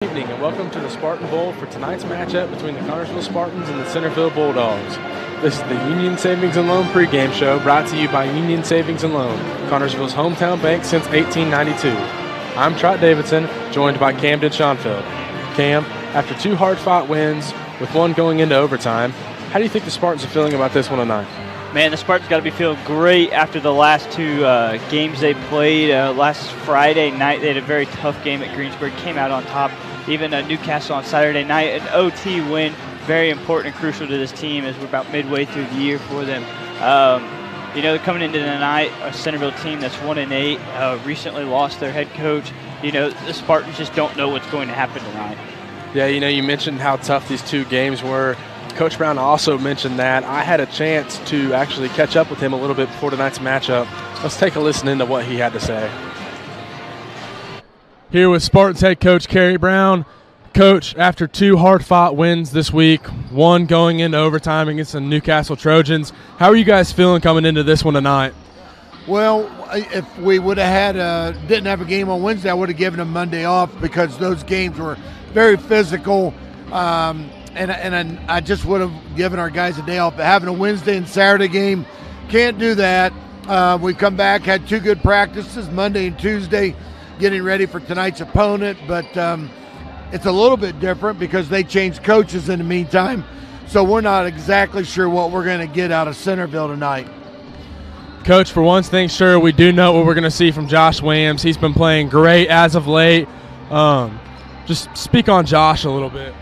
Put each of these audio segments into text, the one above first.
Good evening and welcome to the Spartan Bowl for tonight's matchup between the Connersville Spartans and the Centerville Bulldogs. This is the Union Savings and Loan pregame show brought to you by Union Savings and Loan, Connersville's hometown bank since 1892. I'm Trot Davidson, joined by Camden Schoenfeld. Cam, after two hard-fought wins, with one going into overtime, how do you think the Spartans are feeling about this one tonight? Man, the Spartans got to be feeling great after the last two games they played. Last Friday night, they had a very tough game at Greensburg, came out on top. Even Newcastle on Saturday night, an OT win, very important and crucial to this team as we're about midway through the year for them. They're coming into tonight, a Centerville team that's 1-8, recently lost their head coach. The Spartans just don't know what's going to happen tonight. Yeah, you mentioned how tough these two games were. Coach Brown also mentioned that. I had a chance to actually catch up with him a little bit before tonight's matchup. Let's take a listen into what he had to say. Here with Spartans head coach Kerry Brown. Coach, after two hard-fought wins this week, one going into overtime against the Newcastle Trojans, how are you guys feeling coming into this one tonight? Well, if we would have didn't have a game on Wednesday, I would have given them Monday off because those games were very physical, and I just would have given our guys a day off. But having a Wednesday and Saturday game, can't do that. We've come back, had two good practices, Monday and Tuesday, getting ready for tonight's opponent, but it's a little bit different because they changed coaches in the meantime, so we're not exactly sure what we're going to get out of Centerville tonight. Coach, for one thing, sure, we do know what we're going to see from Josh Williams. He's been playing great as of late. Just speak on Josh a little bit.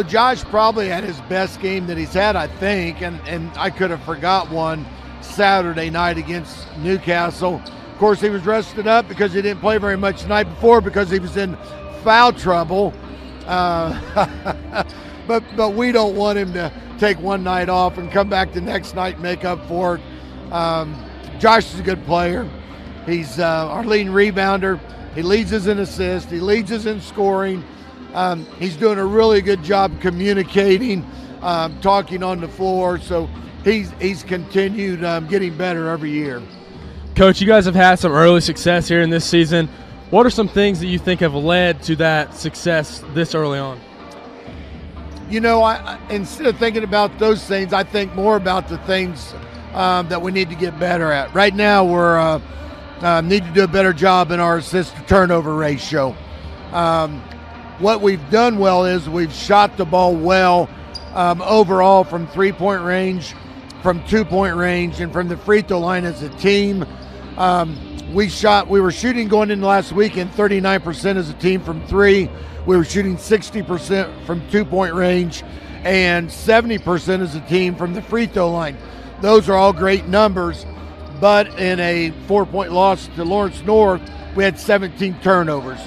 Josh probably had his best game that he's had, I think, and I could have forgot one Saturday night against Newcastle. Of course, he was rested up because he didn't play very much the night before because he was in foul trouble. But we don't want him to take one night off and come back the next night and make up for it. Josh is a good player. He's our leading rebounder. He leads us in assists. He leads us in scoring. He's doing a really good job communicating, talking on the floor. So he's continued getting better every year. Coach, you guys have had some early success here in this season. What are some things that you think have led to that success this early on? I instead of thinking about those things, I think more about the things that we need to get better at. Right now, we're need to do a better job in our assist-to-turnover ratio. What we've done well is we've shot the ball well overall from three-point range, from two-point range, and from the free throw line as a team. We were shooting going into last weekend 39% as a team from three. We were shooting 60% from two-point range and 70% as a team from the free throw line. Those are all great numbers, but in a 4-point loss to Lawrence North, we had 17 turnovers.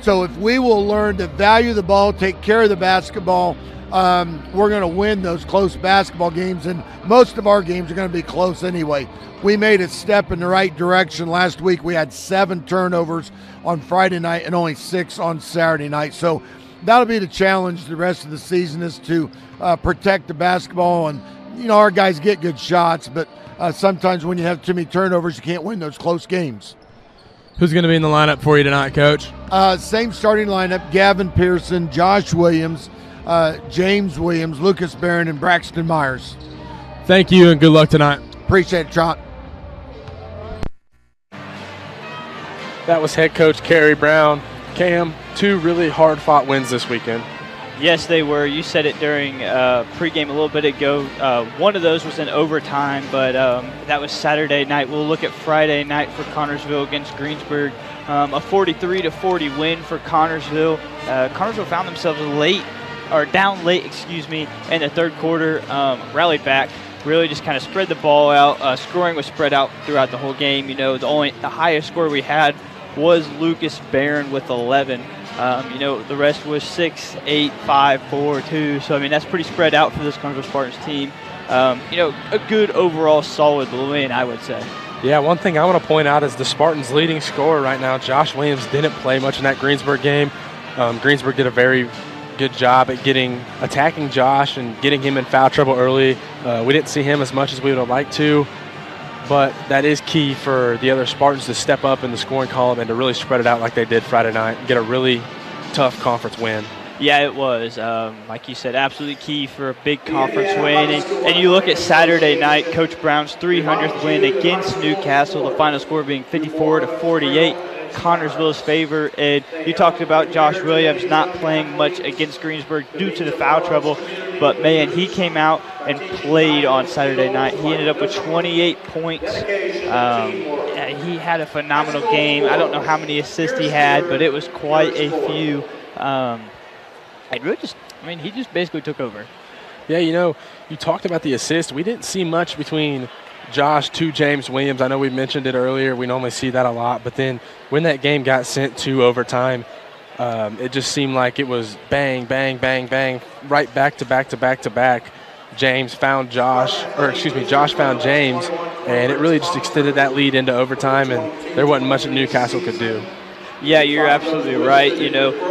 So if we will learn to value the ball, take care of the basketball, we're going to win those close basketball games, and most of our games are going to be close anyway. We made a step in the right direction last week. We had 7 turnovers on Friday night and only 6 on Saturday night. So that'll be the challenge the rest of the season, is to protect the basketball. And, our guys get good shots, but sometimes when you have too many turnovers, you can't win those close games. Who's going to be in the lineup for you tonight, Coach? Same starting lineup: Gavin Pearson, Josh Williams, James Williams, Lucas Barron, and Braxton Myers. Thank you and good luck tonight. Appreciate it, Trot. That was head coach Kerry Brown. Cam, two really hard-fought wins this weekend. Yes, they were. You said it during pregame a little bit ago. One of those was in overtime, but that was Saturday night. We'll look at Friday night for Connersville against Greensburg. A 43-40 win for Connersville. Connersville found themselves down late, in the third quarter. Rallied back, really just kind of spread the ball out. Scoring was spread out throughout the whole game. The highest score we had was Lucas Barron with 11. The rest was 6, 8, 5, 4, 2. So, that's pretty spread out for this Connersville Spartans team. A good overall solid win, I would say. Yeah, one thing I want to point out is the Spartans' leading scorer right now, Josh Williams, didn't play much in that Greensburg game. Greensburg did a very good job at attacking Josh and getting him in foul trouble early. We didn't see him as much as we would have liked to. but that is key for the other Spartans to step up in the scoring column and to really spread it out like they did Friday night and get a really tough conference win. Yeah, it was. Like you said, absolutely key for a big conference win. And you look at Saturday night, Coach Brown's 300th win against Newcastle, the final score being 54-48, Connorsville's favor. And you talked about Josh Williams not playing much against Greensburg due to the foul trouble. But, man, he came out and played on Saturday night. He ended up with 28 points. He had a phenomenal game. I don't know how many assists he had, but it was quite a few. And really he just basically took over. Yeah, you talked about the assist. We didn't see much between Josh to James Williams. I know we mentioned it earlier. We normally see that a lot. But then when that game got sent to overtime, it just seemed like it was bang, bang, bang, bang, right back to back to back to back. Josh found James, and it really just extended that lead into overtime, and there wasn't much that Newcastle could do. Yeah, you're absolutely right.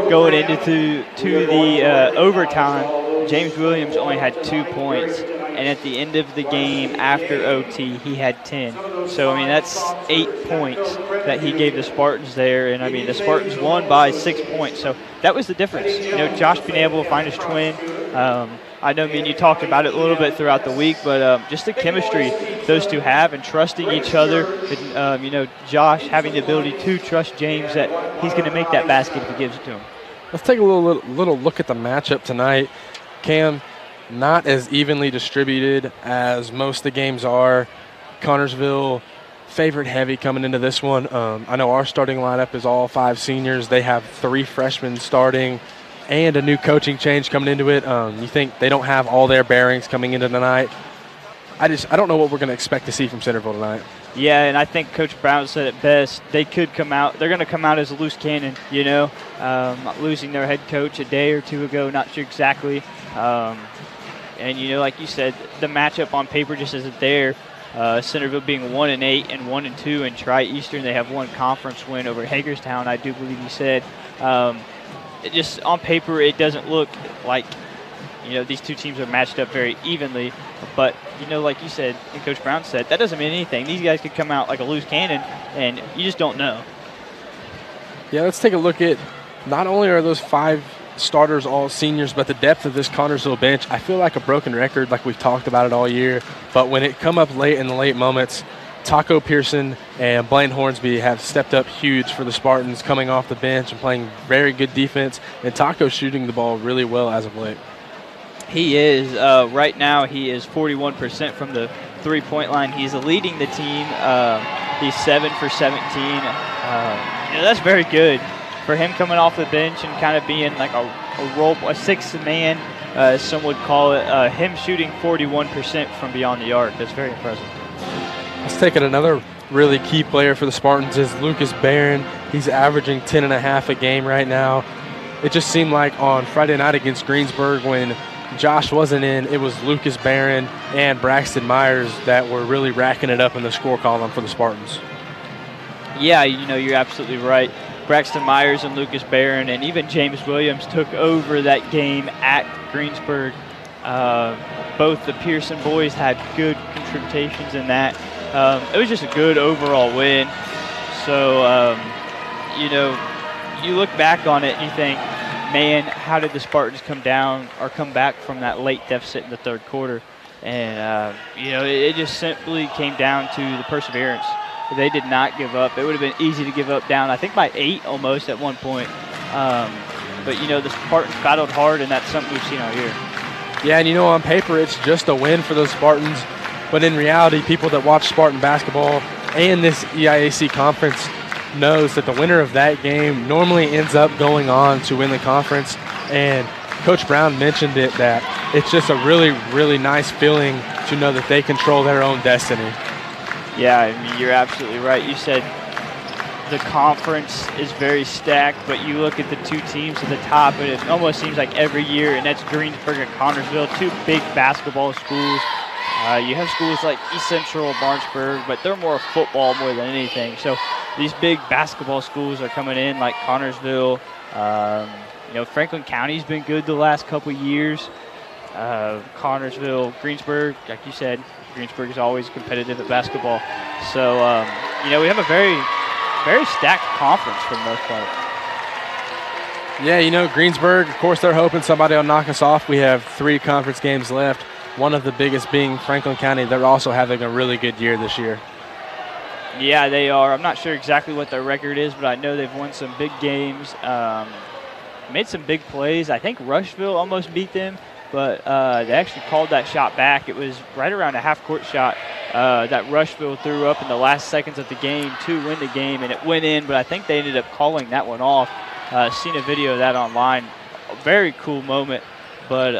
Going into the overtime, James Williams only had 2 points, and at the end of the game after OT, he had 10. So, that's 8 points that he gave the Spartans there, and, the Spartans won by 6 points. So that was the difference. Josh being able to find his twin. I know, you talked about it a little bit throughout the week, but just the chemistry those two have and trusting each other. And, Josh having the ability to trust James that he's going to make that basket if he gives it to him. Let's take a little look at the matchup tonight. Cam, not as evenly distributed as most of the games are. Connorsville favored heavy coming into this one. I know our starting lineup is all 5 seniors. They have 3 freshmen starting and a new coaching change coming into it. You think they don't have all their bearings coming into tonight? I don't know what we're going to expect to see from Centerville tonight. Yeah, and I think Coach Brown said it best. They could come out. They're going to come out as a loose cannon, losing their head coach a day or two ago, not sure exactly. And, like you said, the matchup on paper just isn't there. Centerville being 1-8 and 1-2, and Tri-Eastern, they have 1 conference win over Hagerstown, I do believe you said. It just on paper, it doesn't look like, these two teams are matched up very evenly. But, like you said, and Coach Brown said, that doesn't mean anything. These guys could come out like a loose cannon, and you just don't know. Yeah, let's take a look at not only are those 5 starters all seniors, but the depth of this Connorsville bench. I feel like a broken record, like we've talked about it all year. But when it come up late in the late moments, Taco Pearson and Blaine Hornsby have stepped up huge for the Spartans, coming off the bench and playing very good defense. And Taco shooting the ball really well as of late. He is. Right now, he is 41% from the three-point line. He's leading the team. He's 7 for 17. That's very good for him coming off the bench and kind of being like a sixth man, as some would call it. Him shooting 41% from beyond the arc. That's very impressive. Let's take it. Another really key player for the Spartans is Lucas Barron. He's averaging 10.5 a game right now. It just seemed like on Friday night against Greensburg, when Josh wasn't in, it was Lucas Barron and Braxton Myers that were really racking it up in the score column for the Spartans. Yeah, you're absolutely right. Braxton Myers and Lucas Barron and even James Williams took over that game at Greensburg. Both the Pearson boys had good contributions in that. It was just a good overall win. So, you look back on it and you think, man, how did the Spartans come back from that late deficit in the third quarter? And, it just simply came down to the perseverance. They did not give up. It would have been easy to give up down, I think, by 8 almost at one point. But, the Spartans battled hard, and that's something we've seen all year. Yeah, and on paper, it's just a win for those Spartans. But in reality, people that watch Spartan basketball and this EIAC conference knows that the winner of that game normally ends up going on to win the conference. And Coach Brown mentioned it, that it's just a really, really nice feeling to know that they control their own destiny. Yeah, you're absolutely right. You said the conference is very stacked, but you look at the 2 teams at the top, and it almost seems like every year, and that's Greensburg and Connorsville, 2 big basketball schools. You have schools like East Central, Martinsburg, but they're more football more than anything. So these big basketball schools are coming in, like Connorsville. Franklin County's been good the last couple years. Connorsville, Greensburg, like you said, Greensburg is always competitive at basketball. So, we have a very, very stacked conference for the most part. Yeah, you know, Greensburg, of course, they're hoping somebody will knock us off. We have 3 conference games left, one of the biggest being Franklin County. They're also having a really good year this year. Yeah, they are. I'm not sure exactly what their record is, but I know they've won some big games, made some big plays. I think Rushville almost beat them, but they actually called that shot back. It was right around a half-court shot that Rushville threw up in the last seconds of the game to win the game, and it went in, but I think they ended up calling that one off. Seen a video of that online. A very cool moment, but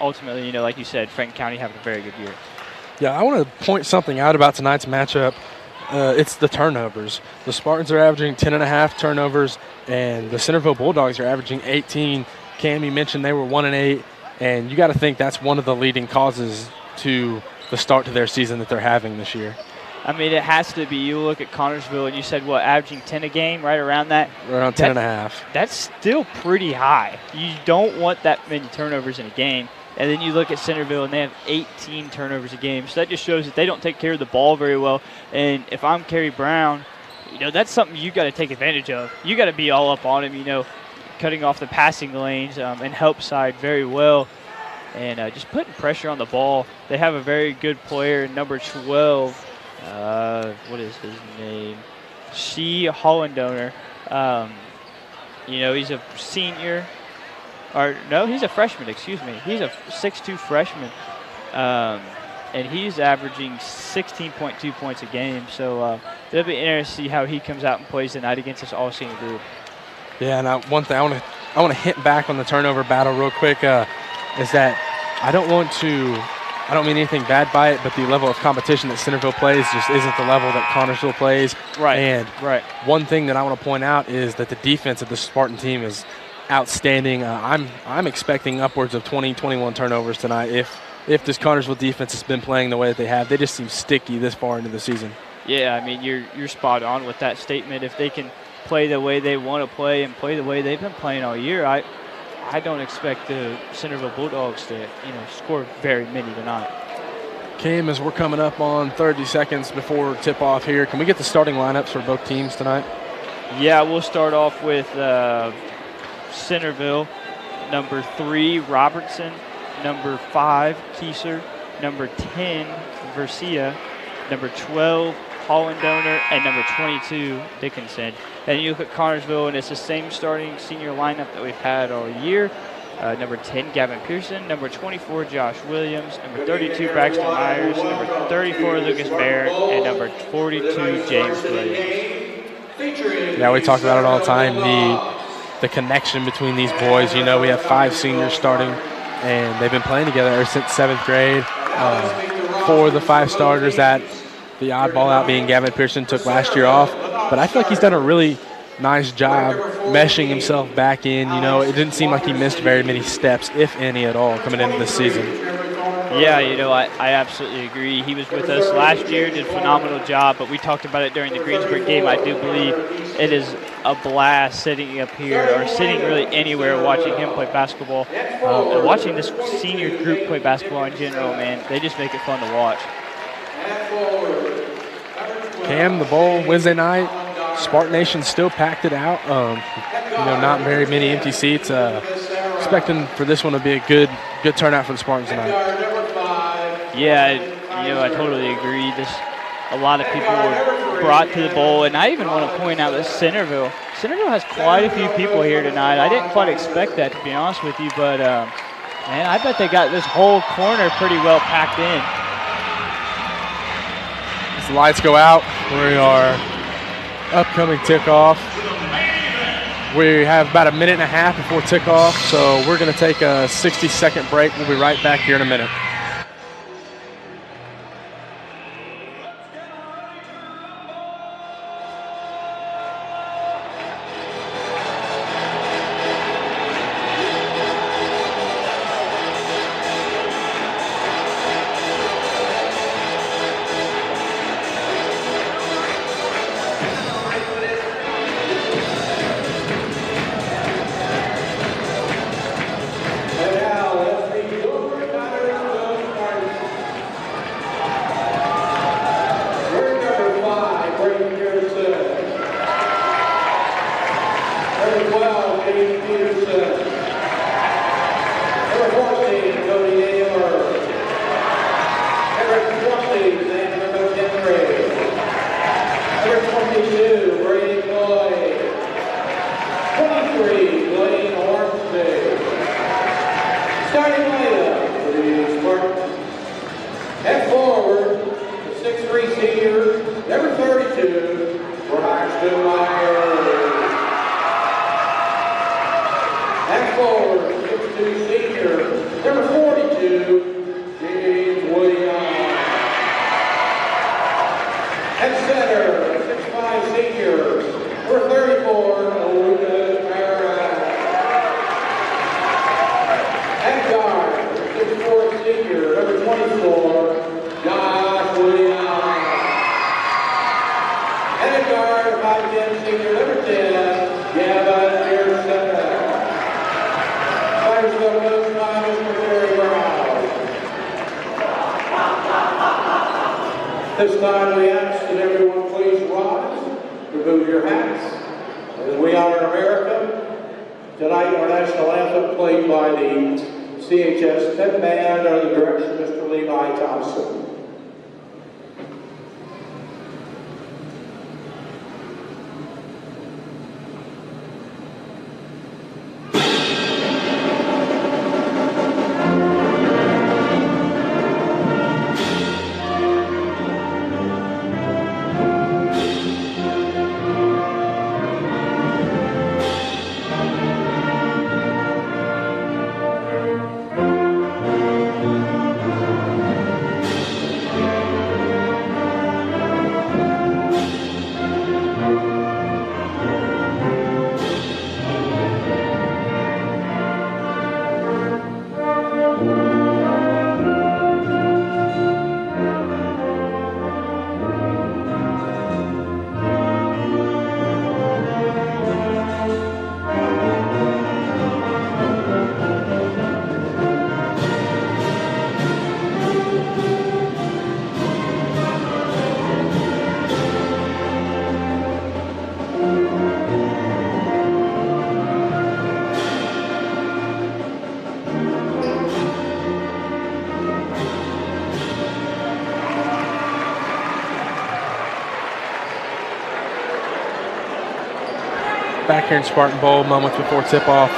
ultimately, you know, like you said, Franklin County having a very good year. Yeah, I want to point something out about tonight's matchup. It's the turnovers. The Spartans are averaging 10.5 turnovers, and the Centerville Bulldogs are averaging 18. Cam, you mentioned they were 1-8, and you got to think that's one of the leading causes to the start to their season that they're having this year. I mean, it has to be. You look at Connersville, and you said, what, averaging 10 a game, right around that? Around 10.5. That's still pretty high. You don't want that many turnovers in a game. And then you look at Centerville, and they have 18 turnovers a game. So that just shows that they don't take care of the ball very well. And if I'm Kerry Brown, you know, that's something you got to take advantage of. You got to be all up on him, you know, cutting off the passing lanes and help side very well. And just putting pressure on the ball. They have a very good player, number 12. What is his name? Shea Hollandoner. You know, he's a senior. Or no, he's a freshman, excuse me. He's a 6'2" freshman. And he's averaging 16.2 points a game. So it'll be interesting to see how he comes out and plays tonight against this all-senior group. Yeah, and one thing I want to hit back on the turnover battle real quick is that I don't mean anything bad by it, but the level of competition that Centerville plays just isn't the level that Connersville plays. Right. And one thing that I want to point out is that the defense of the Spartan team is outstanding. I'm expecting upwards of 20, 21 turnovers tonight. If this Connersville defense has been playing the way that they have, they just seem sticky this far into the season. Yeah, I mean, you're spot on with that statement. If they can play the way they want to play and play the way they've been playing all year, I don't expect the Centerville Bulldogs to, you know, score very many tonight. Cam, as we're coming up on 30 seconds before tip-off here, can we get the starting lineups for both teams tonight? Yeah, we'll start off with Centerville, number 3, Robertson, number 5, Kieser, number 10, Versia, number 12, Hollandoner, and number 22, Dickinson. And you look at Connersville, and it's the same starting senior lineup that we've had all year. Number 10, Gavin Pearson. Number 24, Josh Williams. Number 32, Braxton Myers. Number 34, Lucas Barrett. And number 42, James Williams. Yeah, we talk about it all the time, the connection between these boys. You know, we have 5 seniors starting, and they've been playing together ever since 7th grade. 4 of the 5 starters that the oddball out being Gavin Pearson took last year off. But I feel like he's done a really nice job meshing himself back in. You know, it didn't seem like he missed very many steps, if any at all, coming into this season. Yeah, you know, I absolutely agree. He was with us last year, did a phenomenal job, but we talked about it during the Greensburg game. I do believe it is a blast sitting up here or sitting really anywhere watching him play basketball. And watching this senior group play basketball in general, man, they just make it fun to watch. Cam, the bowl Wednesday night, Spartan Nation still packed it out. You know, not very many empty seats. Expecting for this one to be a good turnout for the Spartans tonight. Yeah, you know, I totally agree. A lot of people were brought to the bowl, and I even want to point out that Centerville has quite a few people here tonight. I didn't quite expect that, to be honest with you, but man, I bet they got this whole corner pretty well packed in. As the lights go out, we are upcoming tip-off. We have about a minute and a half before tip-off, so we're going to take a 60-second break. We'll be right back here in a minute. forward, 6'2" senior, number 42, James Williams. At center, 6'5" senior, number 34, Lucas Barrett. At guard, 6'4" senior, number 24, Josh Williams. And at guard, 5'10" senior, number 10, Gavin Pearson. Fires the post by Mr. Terry Brown. This time we ask that everyone please rise, remove your hats, as we honor America. Tonight our national anthem played by the CHS Pep Band under the direction of Mr. Levi Thompson. Back here in Spartan Bowl, moments before tip-off.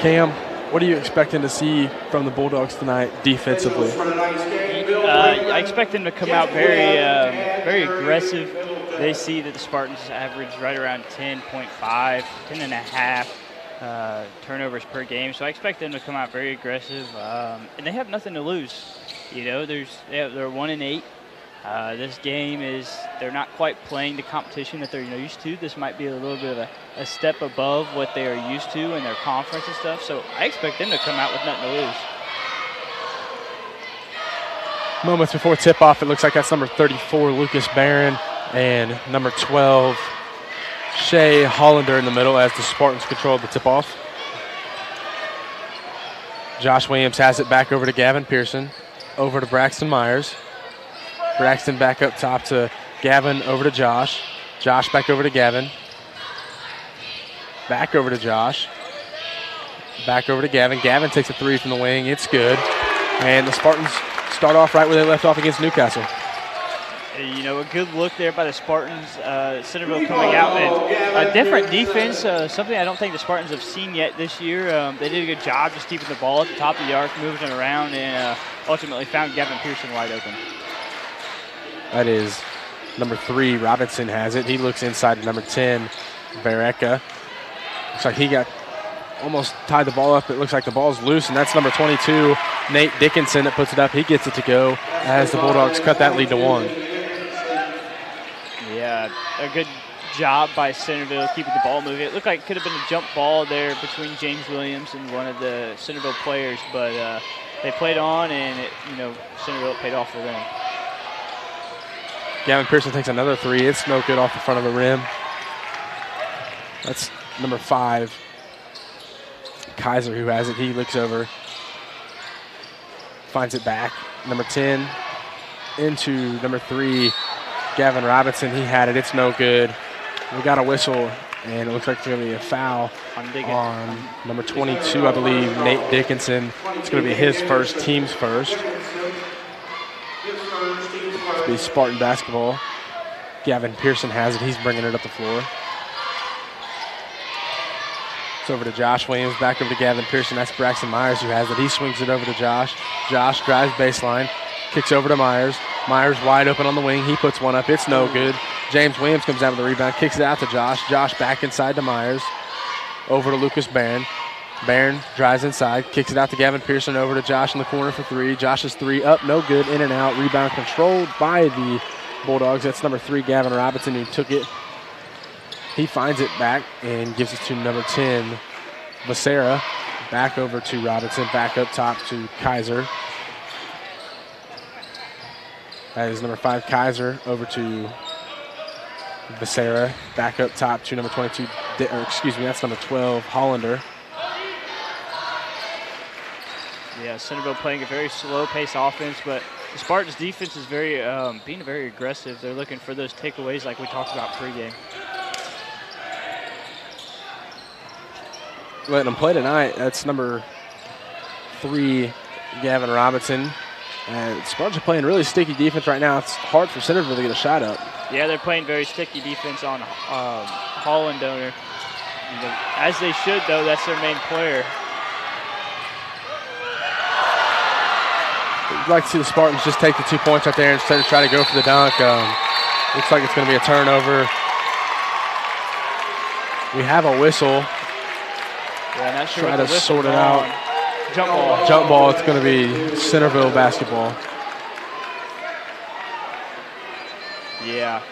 Cam, what are you expecting to see from the Bulldogs tonight defensively? I expect them to come out very aggressive. They see that the Spartans average right around 10.5, 10.5 turnovers per game. So I expect them to come out very aggressive, and they have nothing to lose. You know, they're 1-8. This game they're not quite playing the competition that they're used to. This might be a little bit of a step above what they are used to in their conference and stuff. So I expect them to come out with nothing to lose. Moments before tip-off, it looks like that's number 34, Lucas Barron, and number 12, Shea Hollander in the middle as the Spartans control the tip-off. Josh Williams has it back over to Gavin Pearson, over to Braxton Myers. Braxton back up top to Gavin, over to Josh. Josh back over to Gavin. Back over to Josh. Back over to Gavin. Gavin takes a three from the wing. It's good. And the Spartans start off right where they left off against Newcastle. You know, a good look there by the Spartans. Centerville coming out and a different defense, something I don't think the Spartans have seen yet this year. They did a good job just keeping the ball at the top of the arc, moving it around, and ultimately found Gavin Pearson wide open. That is number 3, Robinson has it. He looks inside to number 10, Vareka. Looks like he got almost tied the ball up. It looks like the ball's loose, and that's number 22, Nate Dickinson, that puts it up. He gets it to go as the Bulldogs cut that lead to 1. Yeah, a good job by Centerville keeping the ball moving. It looked like it could have been a jump ball there between James Williams and one of the Centerville players, but they played on, and Centerville paid off for them. Gavin Pearson takes another three. It's no good off the front of the rim. That's number 5, Kaiser, who has it. He looks over, finds it back. Number 10 into number 3, Gavin Robinson. He had it. It's no good. We got a whistle, and it looks like it's going to be a foul on number 22, I believe, Nate Dickinson. It's going to be his first, team's first. It's be Spartan basketball. Gavin Pearson has it. He's bringing it up the floor. It's over to Josh Williams, back over to Gavin Pearson. That's Braxton Myers who has it. He swings it over to Josh. Josh drives baseline, kicks over to Myers. Myers wide open on the wing. He puts one up. It's no good. James Williams comes down with the rebound, kicks it out to Josh. Josh back inside to Myers. Over to Lucas Barron. Barron drives inside, kicks it out to Gavin Pearson, over to Josh in the corner for three. Josh's three up, no good, in and out. Rebound controlled by the Bulldogs. That's number 3, Gavin Robinson, who took it. He finds it back and gives it to number 10, Becerra. Back over to Robinson, back up top to Kaiser. That is number 5, Kaiser, over to Becerra. Back up top to number 22, or excuse me, that's number 12, Hollander. Yeah, Centerville playing a very slow-paced offense, but the Spartans' defense is being very aggressive. They're looking for those takeaways like we talked about pregame. Letting them play tonight, that's number 3, Gavin Robinson. And Spartans are playing really sticky defense right now. It's hard for Centerville to get a shot up. Yeah, they're playing very sticky defense on Hollander. As they should, though, that's their main player. I'd like to see the Spartans just take the 2 points right there instead of try to go for the dunk. Looks like it's going to be a turnover. We have a whistle. Yeah, not sure Try what the to sort it on. out. Jump ball. Jump ball. It's going to be Centerville basketball. Yeah.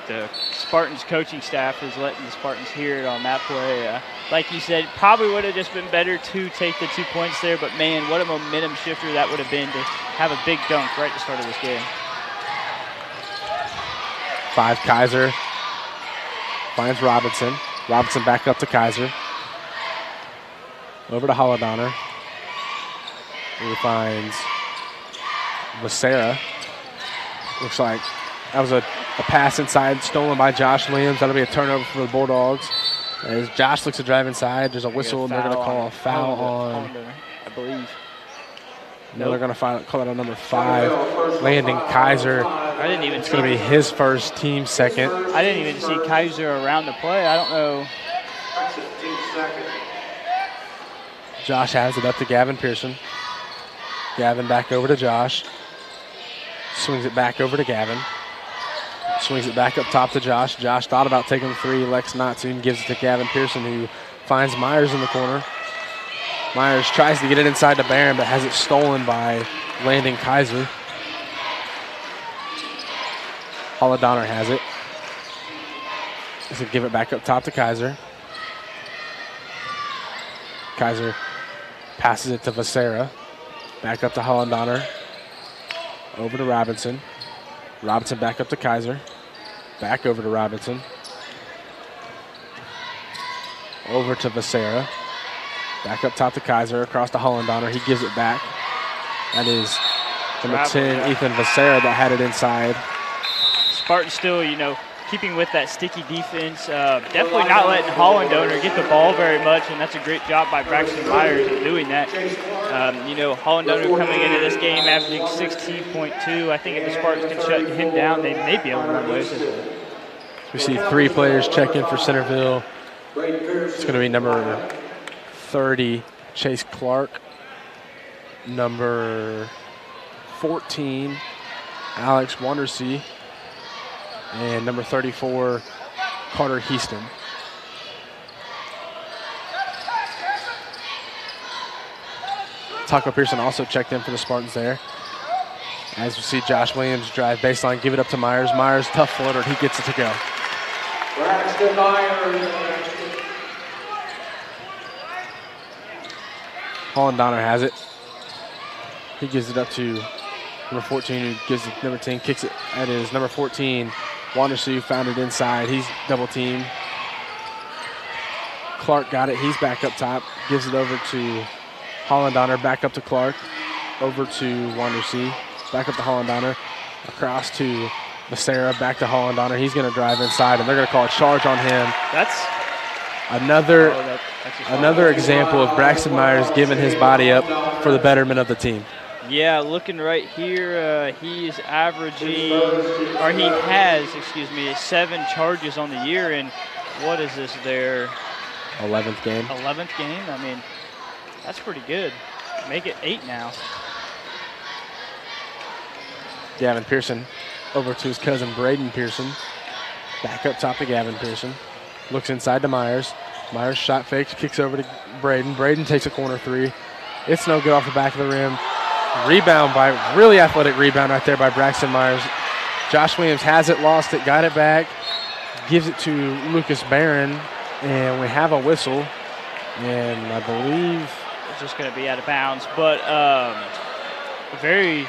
The Spartans coaching staff is letting the Spartans hear it on that play. Like you said, probably would have just been better to take the 2 points there, but man, what a momentum shifter that would have been to have a big dunk right at the start of this game. 5, Kaiser finds Robinson. Robinson back up to Kaiser. Over to Holladonner. He finds Becerra. Looks like that was a pass inside stolen by Josh Williams. That'll be a turnover for the Bulldogs. As Josh looks to drive inside, there's a whistle, and they're going to call a foul on, I believe. No, they're going to call it on number 5, Landon Kaiser. I didn't even It's see. going to be his first, team second. I didn't even see Kaiser around the play. I don't know. Josh has it up to Gavin Pearson. Gavin back over to Josh. Swings it back over to Gavin. Swings it back up top to Josh. Josh thought about taking the 3, elects not to, and gives it to Gavin Pearson, who finds Myers in the corner. Myers tries to get it inside to Barron, but has it stolen by Landon Kaiser. Holladonner has it. He's going to give it back up top to Kaiser. Kaiser passes it to Becerra. Back up to Hollandonner. Over to Robinson. Robinson back up to Kaiser. Back over to Robinson. Over to Becerra. Back up top to Kaiser. Across to Hollandonner. He gives it back. That is number 10, Ethan Becerra, that had it inside. Spartan still, keeping with that sticky defense. Definitely not letting Hollandonner get the ball very much, and that's a great job by Braxton Myers in doing that. Hollandonner coming into this game averaging 16.2. I think if the Spartans can shut him down, they may be able to run away with it. We see 3 players check in for Centerville. It's going to be number 30, Chase Clark. Number 14, Alex Wandersee. And number 34, Carter Heaston. Taco Pearson also checked in for the Spartans there. As we see Josh Williams drive baseline, give it up to Myers. Myers, tough floater, he gets it to go. Braxton Myers. Hollandonner has it. He gives it up to number 14, who gives it number 10, kicks it. That is number 14, Wandersee, found it inside. He's double teamed. Clark got it. He's back up top. Gives it over to Hollandonner. Back up to Clark. Over to Wandersee. Back up to Hollandonner. Across to Becerra. Back to Hollandonner. He's going to drive inside, and they're going to call a charge on him. That's another example of Braxton Myers giving his body up for the betterment of the team. Yeah, looking right here, he is averaging, or he has, 7 charges on the year, and what is this, their 11th game. 11th game? I mean, that's pretty good. Make it 8 now. Gavin Pearson over to his cousin Braden Pearson. Back up top to Gavin Pearson. Looks inside to Myers. Myers shot fakes, kicks over to Braden. Braden takes a corner three. It's no good off the back of the rim. Rebound really athletic rebound right there by Braxton Myers. Josh Williams has it, lost it, got it back, gives it to Lucas Barron, and we have a whistle. And I believe it's just going to be out of bounds, but very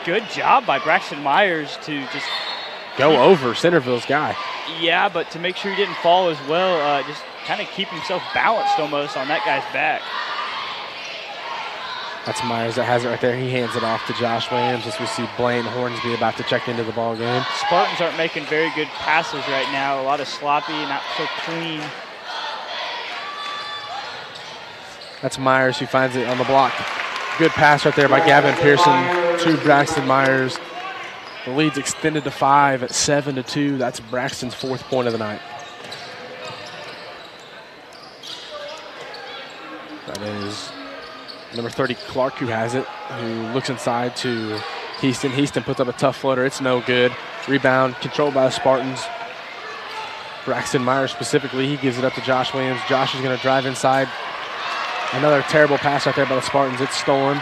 good job by Braxton Myers to just go over Centerville's guy. Yeah, but to make sure he didn't fall as well, just kind of keep himself balanced almost on that guy's back. That's Myers that has it right there. He hands it off to Josh Williams as we see Blaine Hornsby about to check into the ball game. Spartans aren't making very good passes right now. A lot of sloppy, not so clean. That's Myers who finds it on the block. Good pass right there by Gavin Pearson to Braxton Myers. The lead's extended to 5 at 7-2. That's Braxton's 4th point of the night. That is number 30, Clark, who has it, who looks inside to Heaston. Heaston puts up a tough floater. It's no good. Rebound controlled by the Spartans. Braxton Myers specifically, he gives it up to Josh Williams. Josh is going to drive inside. Another terrible pass right there by the Spartans. It's stolen.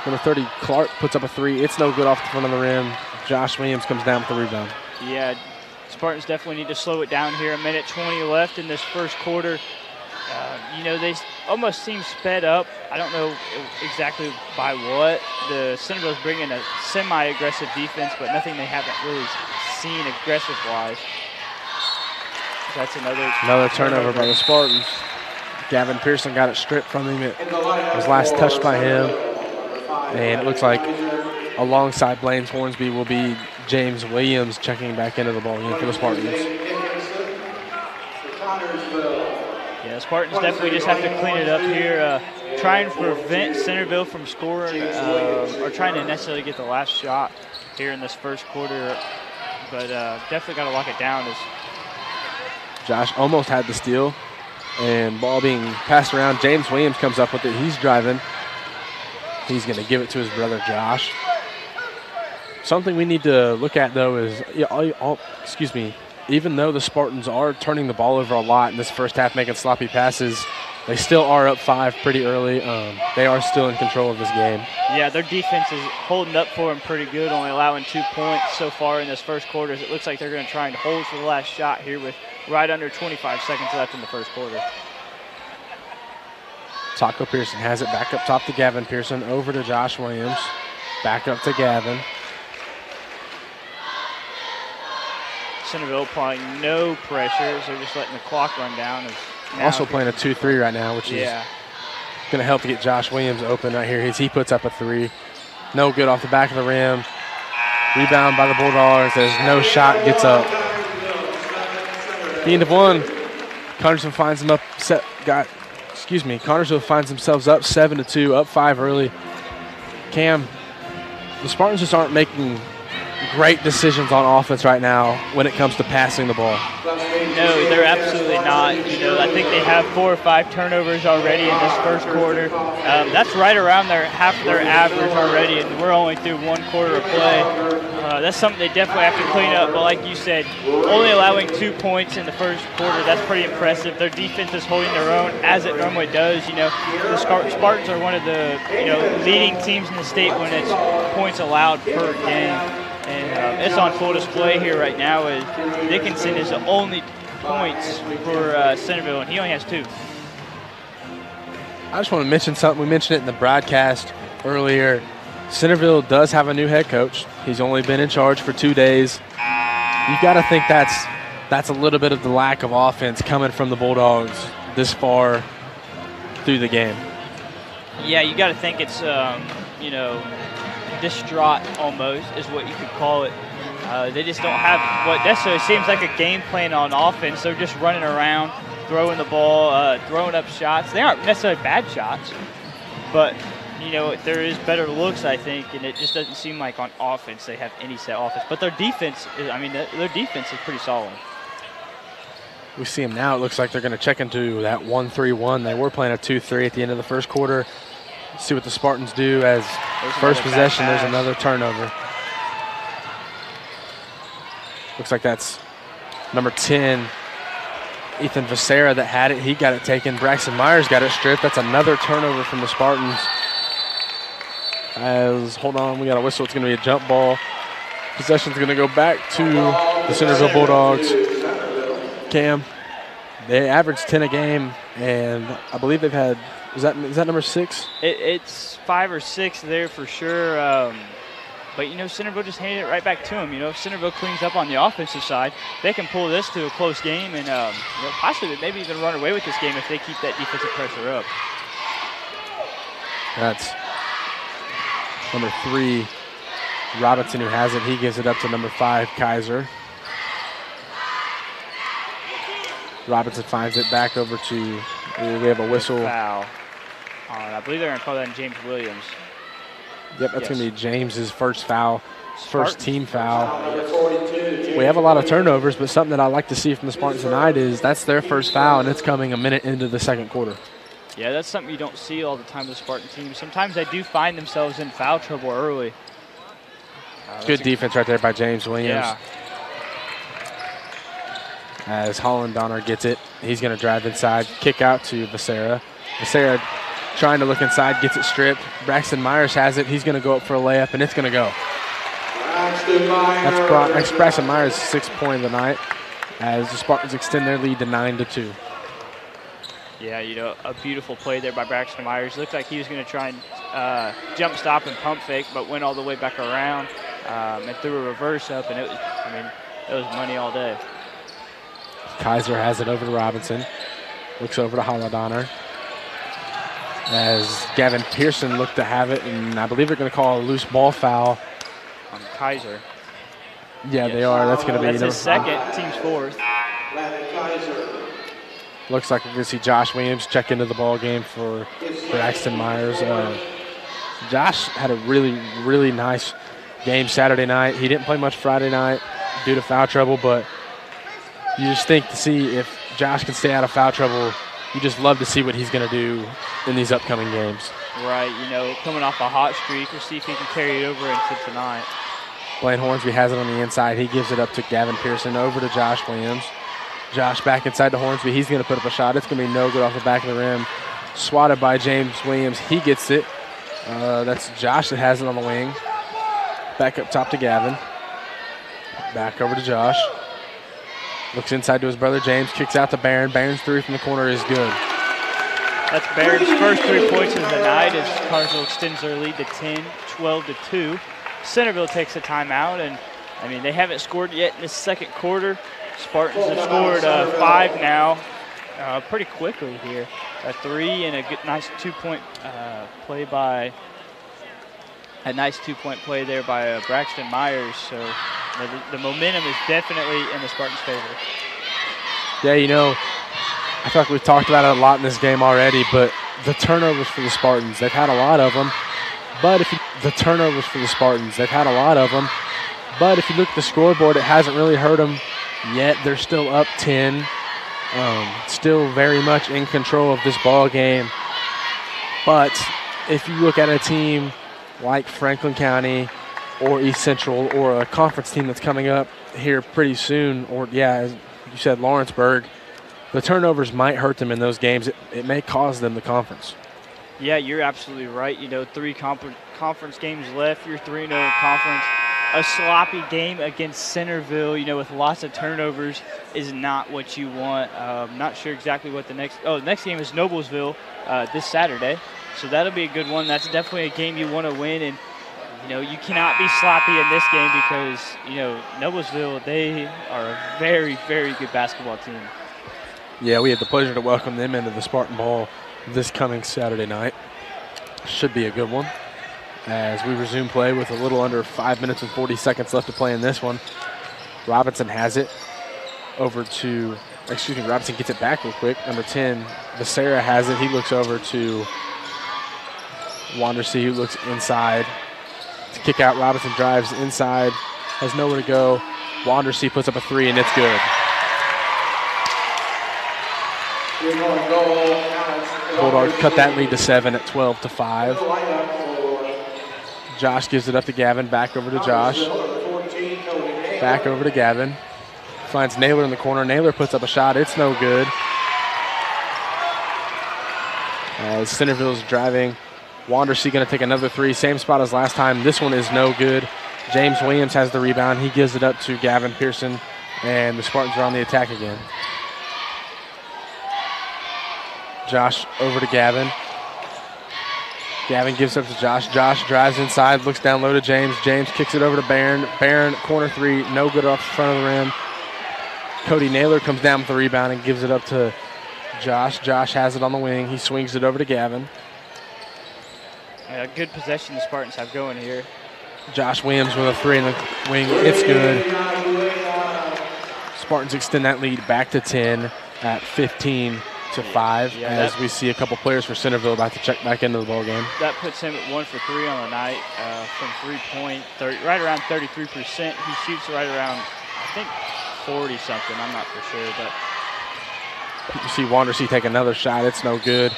Number 30, Clark, puts up a three. It's no good off the front of the rim. Josh Williams comes down with the rebound. Yeah, Spartans definitely need to slow it down here. 1:20 left in this first quarter. You know, they almost seem sped up. I don't know exactly by what. The Centerville's bringing a semi-aggressive defense, but nothing they haven't really seen aggressive-wise. That's another turnover by the Spartans. Gavin Pearson got it stripped from him. It was last touched by him. And it looks like alongside Blaine Hornsby will be James Williams checking back into the ball game for the Spartans. Yeah, Spartans definitely just have to clean it up here. Try and prevent Centerville from scoring or trying to necessarily get the last shot here in this first quarter. But definitely got to lock it down. Josh almost had the steal. And ball being passed around. James Williams comes up with it. He's driving. He's going to give it to his brother Josh. Something we need to look at, though, is even though the Spartans are turning the ball over a lot in this first half, making sloppy passes, they still are up 5 pretty early. They are still in control of this game. Yeah, their defense is holding up for them pretty good, only allowing 2 points so far in this first quarter. It looks like they're going to try and hold for the last shot here with right under 25 seconds left in the first quarter. Taco Pearson has it back up top to Gavin Pearson, over to Josh Williams, back up to Gavin. Centerville applying no pressure, so they're just letting the clock run down. Also playing a 2-3 right now, which is going to help to get Josh Williams open right here. He puts up a 3. No good off the back of the rim. Rebound by the Bulldogs as no shot gets up. The end of one. Connersville finds them up. Connersville finds themselves up 7-2, up 5 early. Cam, the Spartans just aren't making great decisions on offense right now when it comes to passing the ball. No, they're absolutely not. You know, I think they have 4 or 5 turnovers already in this first quarter. That's right around half of their average already, and we're only through 1 quarter of play. That's something they definitely have to clean up. But like you said, only allowing 2 points in the first quarter, that's pretty impressive. Their defense is holding their own as it normally does. You know, the Spartans are one of the leading teams in the state when it's points allowed per game. And it's on full display here right now as Dickinson is the only points for Centerville, and he only has 2. I just want to mention something. We mentioned it in the broadcast earlier. Centerville does have a new head coach. He's only been in charge for 2 days. You got to think that's a little bit of the lack of offense coming from the Bulldogs this far through the game. Yeah, you got to think it's distraught almost is what you could call it. They just don't have what necessarily seems like a game plan on offense. They're just running around, throwing the ball, throwing up shots. They aren't necessarily bad shots, but there is better looks, I think, and it just doesn't seem like on offense they have any set offense. But their defense their defense is pretty solid. We see them now. It looks like they're going to check into that 1-3-1. They were playing a 2-3 at the end of the first quarter. See what the Spartans do as first possession, there's another turnover. Looks like that's number 10, Ethan Becerra that had it. He got it taken. Braxton Myers got it stripped. That's another turnover from the Spartans. Hold on, we got a whistle. It's going to be a jump ball. Possession's going to go back to the Centerville Bulldogs. Cam, they averaged 10 a game, and I believe they've had, is that number 6? It's 5 or 6 there for sure. But, Centerville just handed it right back to them. If Centerville cleans up on the offensive side, they can pull this to a close game and possibly maybe even run away with this game if they keep that defensive pressure up. That's number 3, Robinson, who has it. He gives it up to number 5, Kaiser. Robinson finds it back over to, we have a whistle. Foul. I believe they're going to call that James Williams. Yep, that's going to be James's first foul, first team foul. Number 42, We have a lot of turnovers, but something that I like to see from the Spartans tonight is that's their first foul, and it's coming a minute into the second quarter. Yeah, that's something you don't see all the time with the Spartan team. Sometimes they do find themselves in foul trouble early. Good defense right there by James Williams. Yeah. As Holland Donner gets it, he's going to drive inside, kick out to Becerra. Becerra trying to look inside, gets it stripped. Braxton Myers has it. He's going to go up for a layup, and it's going to go. That's Braxton Myers' 6th point of the night as the Spartans extend their lead to 9-2. Yeah, a beautiful play there by Braxton Myers. Looked like he was going to try and jump stop and pump fake, but went all the way back around and threw a reverse up, and it was money all day. Kaiser has it over to Robinson. Looks over to Holland as Gavin Pearson looked to have it, and I believe they're going to call a loose ball foul on Kaiser. Yeah, yes. They are. That's going to be his second, team's 4th. Looks like we're going to see Josh Williams check into the ball game for Braxton Myers. Josh had a really, really nice game Saturday night. He didn't play much Friday night due to foul trouble, but you just think to see if Josh can stay out of foul trouble, you just love to see what he's going to do in these upcoming games. Right, coming off a hot streak, we'll see if he can carry it over into tonight. Blaine Hornsby has it on the inside. He gives it up to Gavin Pearson, over to Josh Williams. Josh back inside to Hornsby. He's going to put up a shot. It's going to be no good off the back of the rim. Swatted by James Williams. He gets it. That's Josh that has it on the wing. Back up top to Gavin. Back over to Josh. Looks inside to his brother James. Kicks out to Barron. Barron's 3 from the corner is good. That's Barron's first 3 points of the night as Cartersville extends their lead to 10, 12-2. Centerville takes a timeout, and they haven't scored yet in the second quarter. Spartans have scored 5 now, pretty quickly here. A 3 and a good, nice 2-point play by there by Braxton Myers. So the momentum is definitely in the Spartans' favor. Yeah, I feel like we've talked about it a lot in this game already, but the turnovers for the Spartans, they've had a lot of them. But if you look at the scoreboard, it hasn't really hurt them yet. They're still up 10, still very much in control of this ball game. But if you look at a team like Franklin County or East Central or a conference team that's coming up here pretty soon, or as you said, Lawrenceburg, the turnovers might hurt them in those games. It may cause them the conference. Yeah, you're absolutely right. 3 conference games left. You're 3-0 conference. A sloppy game against Centerville, with lots of turnovers is not what you want. Not sure exactly what the next game is Noblesville this Saturday. So that'll be a good one. That's definitely a game you want to win. And, you cannot be sloppy in this game because, Noblesville, they are a very, very good basketball team. Yeah, we had the pleasure to welcome them into the Spartan Bowl this coming Saturday night. Should be a good one as we resume play with a little under 5 minutes and 40 seconds left to play in this one. Robinson has it Robinson gets it back real quick. Number 10, Becerra has it. He looks over to Wandersea, who looks inside to kick out. Robinson drives inside, has nowhere to go. Wandersea puts up a 3, and it's good. Bulldogs cut that lead to 7 at 12-5. Josh gives it up to Gavin. Back over to Josh. Back over to Gavin. Finds Naylor in the corner. Naylor puts up a shot. It's no good. As Centerville's driving. Wandersea going to take another three. Same spot as last time. This one is no good. James Williams has the rebound. He gives it up to Gavin Pearson, and the Spartans are on the attack again. Josh over to Gavin. Gavin gives up to Josh. Josh drives inside, looks down low to James. James kicks it over to Barron. Barron, corner three, no good off the front of the rim. Cody Naylor comes down with the rebound and gives it up to Josh. Josh has it on the wing. He swings it over to Gavin. Yeah, good possession the Spartans have going here. Josh Williams with a three in the wing. It's good. Spartans extend that lead back to 10 at 15-5 as we see a couple players for Centerville about to check back into the ball game. That puts him at 1 for 3 on the night from 3-point, right around 33%. He shoots right around, I think, 40-something. I'm not for sure, but you see Wandersea take another shot. It's no good.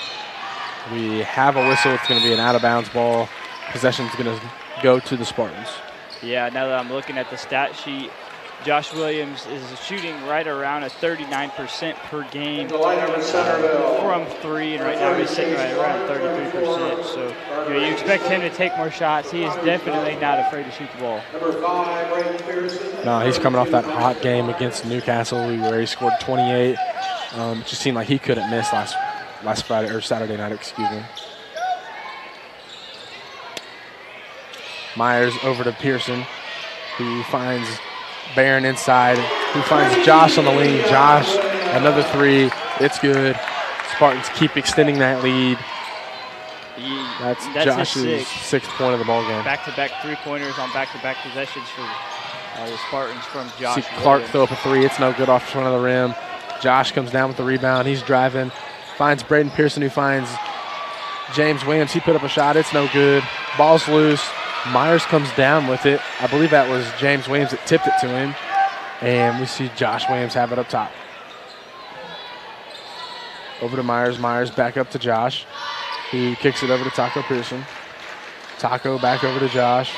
We have a whistle. It's going to be an out-of-bounds ball. Possession's going to go to the Spartans. Yeah, now that I'm looking at the stat sheet, Josh Williams is shooting right around a 39% per game from 3, and right now he's sitting right around 33%. So you expect him to take more shots. He is definitely not afraid to shoot the ball. No, he's coming off that hot game against Newcastle where he scored 28. It just seemed like he couldn't miss last Friday or Saturday night, excuse me. Myers over to Pearson, who finds Barron inside, who finds Josh on the wing. Josh, another three. It's good. Spartans keep extending that lead. That's Josh's 6th point of the ball game. Back-to-back three-pointers on back-to-back possessions for the Spartans from Josh. See Clark throw up a three. It's no good off the front of the rim. Josh comes down with the rebound. He's driving. Finds Braden Pearson, who finds James Williams. He put up a shot. It's no good. Ball's loose. Myers comes down with it. I believe that was James Williams that tipped it to him. And we see Josh Williams have it up top. Over to Myers. Myers back up to Josh, who kicks it over to Taco Pearson. Taco back over to Josh.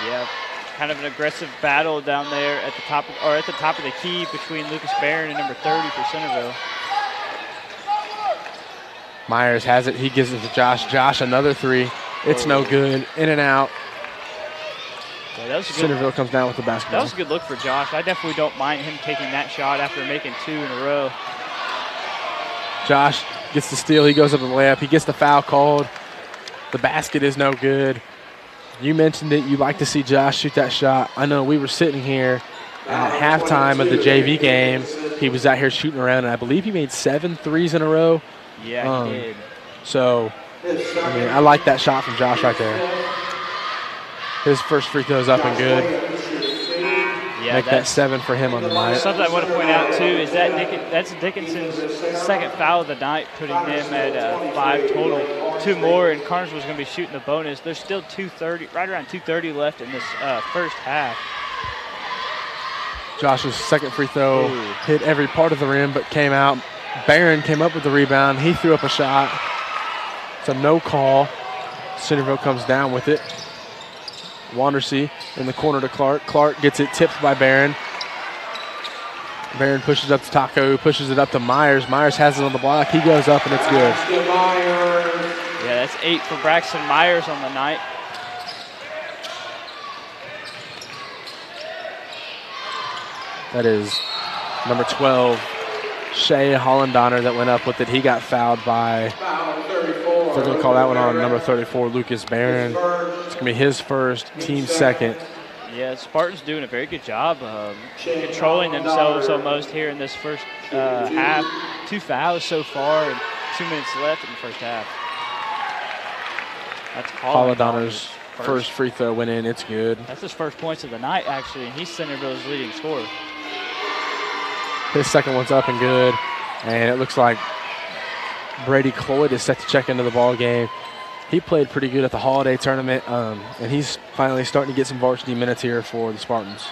Yeah, kind of an aggressive battle down there at the top of the key between Lucas Barron and number 30 for Centerville. Myers has it. He gives it to Josh. Josh, another three. It's no good. In and out. Yeah, Centerville comes down with the basketball. That was a good look for Josh. I definitely don't mind him taking that shot after making 2 in a row. Josh gets the steal. He goes up to the layup. He gets the foul called. The basket is no good. You mentioned it. You like to see Josh shoot that shot. I know we were sitting here at halftime of the JV game. He was out here shooting around, and I believe he made 7 threes in a row. Yeah, he did. So, I like that shot from Josh right there. His first free throw's up and good. Yeah, Make that 7 for him on the night. Something I want to point out, too, is that's Dickinson's 2nd foul of the night, putting them at 5 total. 2 more, and Carnersville's going to be shooting the bonus. There's still right around 2:30 left in this first half. Josh's 2nd free throw hit every part of the rim, but came out. Barron came up with the rebound. He threw up a shot. It's a no call. Centerville comes down with it. Wandersea in the corner to Clark. Clark gets it tipped by Barron. Barron pushes up to Taco, pushes it up to Myers. Myers has it on the block. He goes up, and it's good. Yeah, that's 8 for Braxton Myers on the night. That is number 12, Shea Hollandoner, that went up with it. He got fouled by, they're going to call that one on number 34, Lucas Barron. It's going to be his first, team 2nd. Yeah, Spartans doing a very good job controlling themselves almost here in this first half. 2 fouls so far and 2 minutes left in the first half. That's Hollandoner's first free throw went in. It's good. That's his first points of the night, actually, and he's Centerville's leading scorer. His 2nd one's up and good, and it looks like Brady Cloyd is set to check into the ball game. He played pretty good at the holiday tournament, and he's finally starting to get some varsity minutes here for the Spartans.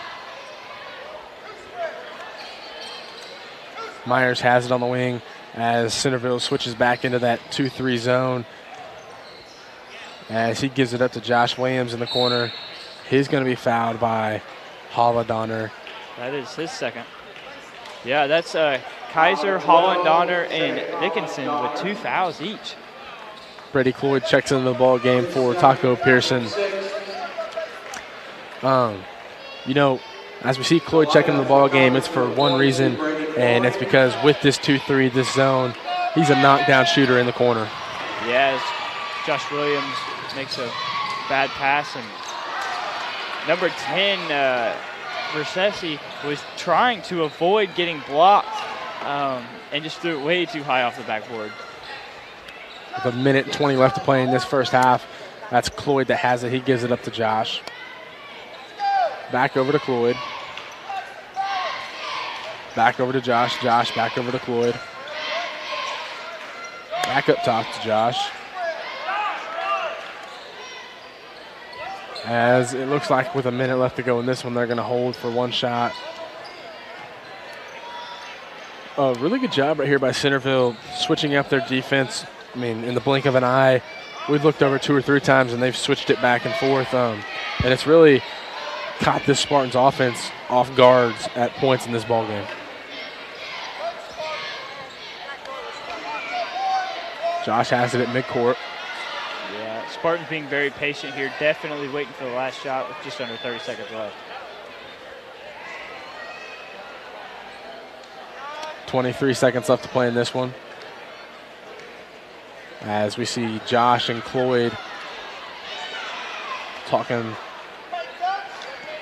Myers has it on the wing as Centerville switches back into that 2-3 zone. As he gives it up to Josh Williams in the corner. He's going to be fouled by Hollandonner. That is his second. Yeah, that's Kaiser, Hollandonner, and Dickinson with 2 fouls each. Brady Cloyd checks into the ball game for Taco Pearson. You know, as we see Cloyd checking the ball game, it's for one reason, and it's because with this 2-3, this zone, he's a knockdown shooter in the corner. Yes, Josh Williams makes a bad pass, and number 10, Versessi, was trying to avoid getting blocked and just threw it way too high off the backboard. With 1:20 left to play in this first half, that's Cloyd that has it. He gives it up to Josh. Back over to Cloyd. Back over to Josh. Josh back over to Cloyd. Back up top to Josh. As it looks like with 1 minute left to go in this one, they're going to hold for one shot. A really good job right here by Centerville switching up their defense. I mean, in the blink of an eye, we've looked over 2 or 3 times and they've switched it back and forth. And it's really caught this Spartans offense off guards at points in this ball game. Josh has it at midcourt. Yeah, Spartans being very patient here, definitely waiting for the last shot with just under 30 seconds left. 23 seconds left to play in this one. As we see Josh and Cloyd talking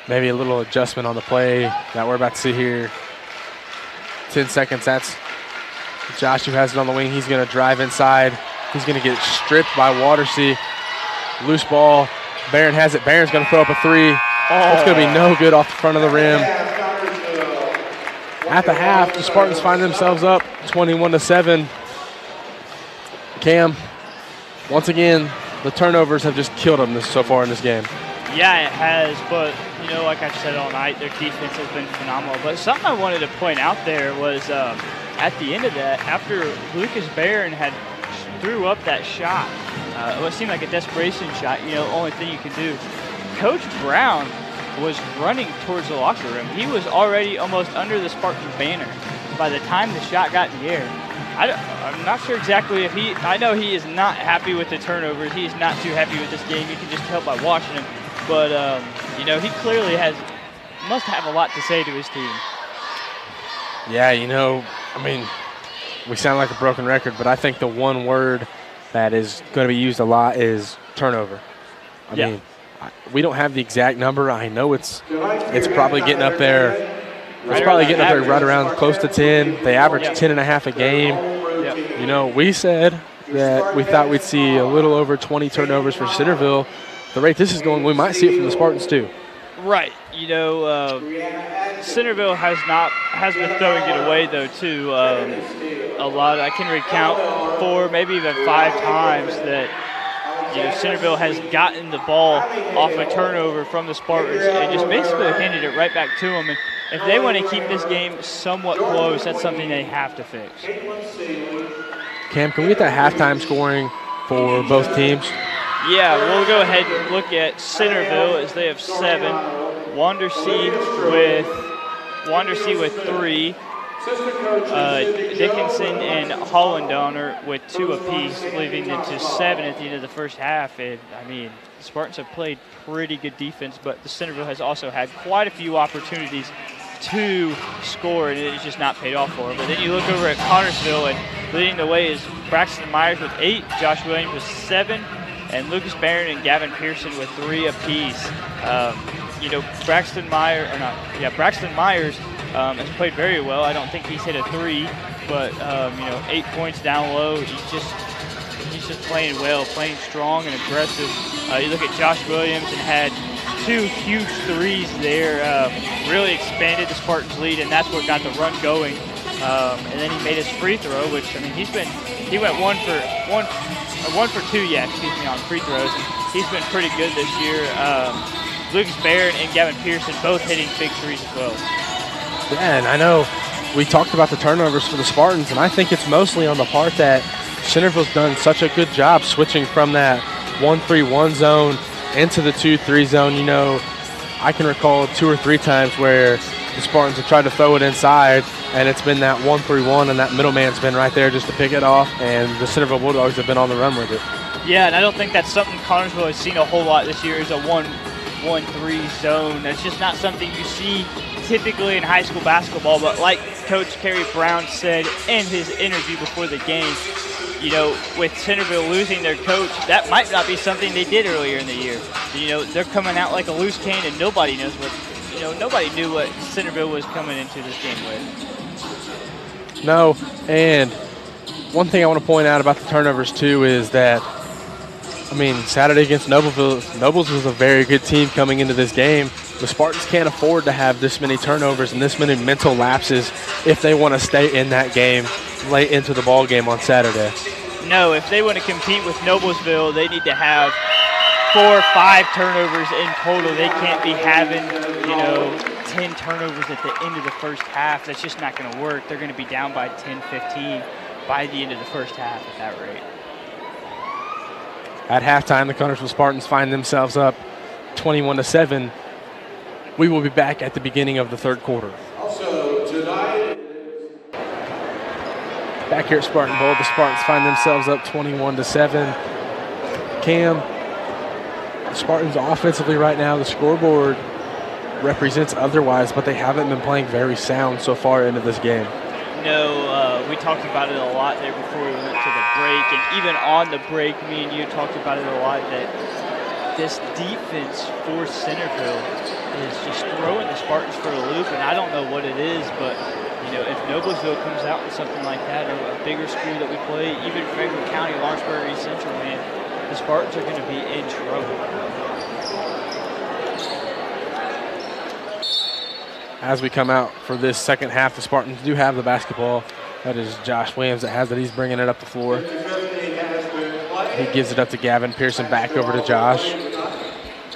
maybe a little adjustment on the play that we're about to see here. 10 seconds, that's Josh who has it on the wing. He's going to drive inside. He's going to get stripped by Watersea. Loose ball. Barron has it. Barron's going to throw up a 3. It's going to be no good off the front of the rim. At the half, the Spartans find themselves up 21-7. Cam, once again, the turnovers have just killed them so far in this game. Yeah, it has, but, you know, like I said all night, their defense has been phenomenal. But something I wanted to point out there was at the end of that, after Lucas Barron had threw up that shot, what seemed like a desperation shot, you know, only thing you can do, Coach Brown was running towards the locker room. He was already almost under the Spartan banner by the time the shot got in the air. I'm not sure exactly if I know he is not happy with the turnovers. He is not too happy with this game. You can just tell by watching him. But, you know, he clearly must have a lot to say to his team. Yeah, you know, I mean, we sound like a broken record, but I think the one word that is going to be used a lot is turnover. I mean, we don't have the exact number. I know it's probably getting up there. It's probably getting up there right around close to 10. They average 10.5 a game. You know, we said that we thought we'd see a little over 20 turnovers for Centerville. The rate this is going, we might see it from the Spartans too. Right. You know, Centerville has been throwing it away though too. A lot. I can recount 4, maybe even 5 times that, you know, Centerville has gotten the ball off a turnover from the Spartans and just basically handed it right back to them. And if they want to keep this game somewhat close, that's something they have to fix. Cam, can we get that halftime scoring for both teams? Yeah, we'll go ahead and look at Centerville as they have 7. Wandersea with 3. Dickinson and Hollandonner with 2 apiece, leaving them to 7 at the end of the first half. And I mean, the Spartans have played pretty good defense, but the Centerville has also had quite a few opportunities to score, and it's just not paid off for them. But then you look over at Connersville, and leading the way is Braxton Myers with 8, Josh Williams with 7, and Lucas Barron and Gavin Pearson with 3 apiece. You know, Braxton Myers has played very well. I don't think he's hit a 3, but you know, 8 points down low. He's just playing well, playing strong and aggressive. You look at Josh Williams and had 2 huge 3s there. Really expanded the Spartans' lead, and that's what got the run going. And then he made his free throw, which I mean, he went 1 for 2, on free throws. And he's been pretty good this year. Lucas Barron and Gavin Pearson both hitting big 3s as well. Yeah, and I know we talked about the turnovers for the Spartans, and I think it's mostly on the part that Centerville's done such a good job switching from that 1-3-1 zone into the 2-3 zone. You know, I can recall 2 or 3 times where the Spartans have tried to throw it inside, and it's been that 1-3-1, and that middleman's been right there just to pick it off, and the Centerville Bulldogs have been on the run with it. Yeah, and I don't think that's something Connersville has seen a whole lot this year is a 1-1-3 zone. That's just not something you see typically in high school basketball, but like Coach Kerry Brown said in his interview before the game, you know, with Centerville losing their coach, that might not be something they did earlier in the year. You know, they're coming out like a loose cannon, and nobody knows what, you know, nobody knew what Centerville was coming into this game with. No, and one thing I want to point out about the turnovers too is that, I mean, Saturday against Nobles was a very good team coming into this game. The Spartans can't afford to have this many turnovers and this many mental lapses if they want to stay in that game late into the ball game on Saturday. No, if they want to compete with Noblesville, they need to have 4 or 5 turnovers in total. They can't be having, you know, 10 turnovers at the end of the first half. That's just not going to work. They're going to be down by 10, 15 by the end of the first half at that rate. At halftime, the Connersville Spartans find themselves up 21-7. We will be back at the beginning of the third quarter. Also tonight, back here at Spartan Bowl, the Spartans find themselves up 21-7. Cam, the Spartans offensively right now, the scoreboard represents otherwise, but they haven't been playing very sound so far into this game. No, we talked about it a lot there before we went to the break, and even on the break, me and you talked about it a lot, that this defense for Centerville is just throwing the Spartans for a loop, and I don't know what it is, but you know, if Noblesville comes out with something like that, or a bigger school that we play, even Franklin County, Lawrenceburg, East Central, man, the Spartans are going to be in trouble. As we come out for this second half, the Spartans do have the basketball. That is Josh Williams that has it. He's bringing it up the floor. He gives it up to Gavin Pearson, back over to Josh.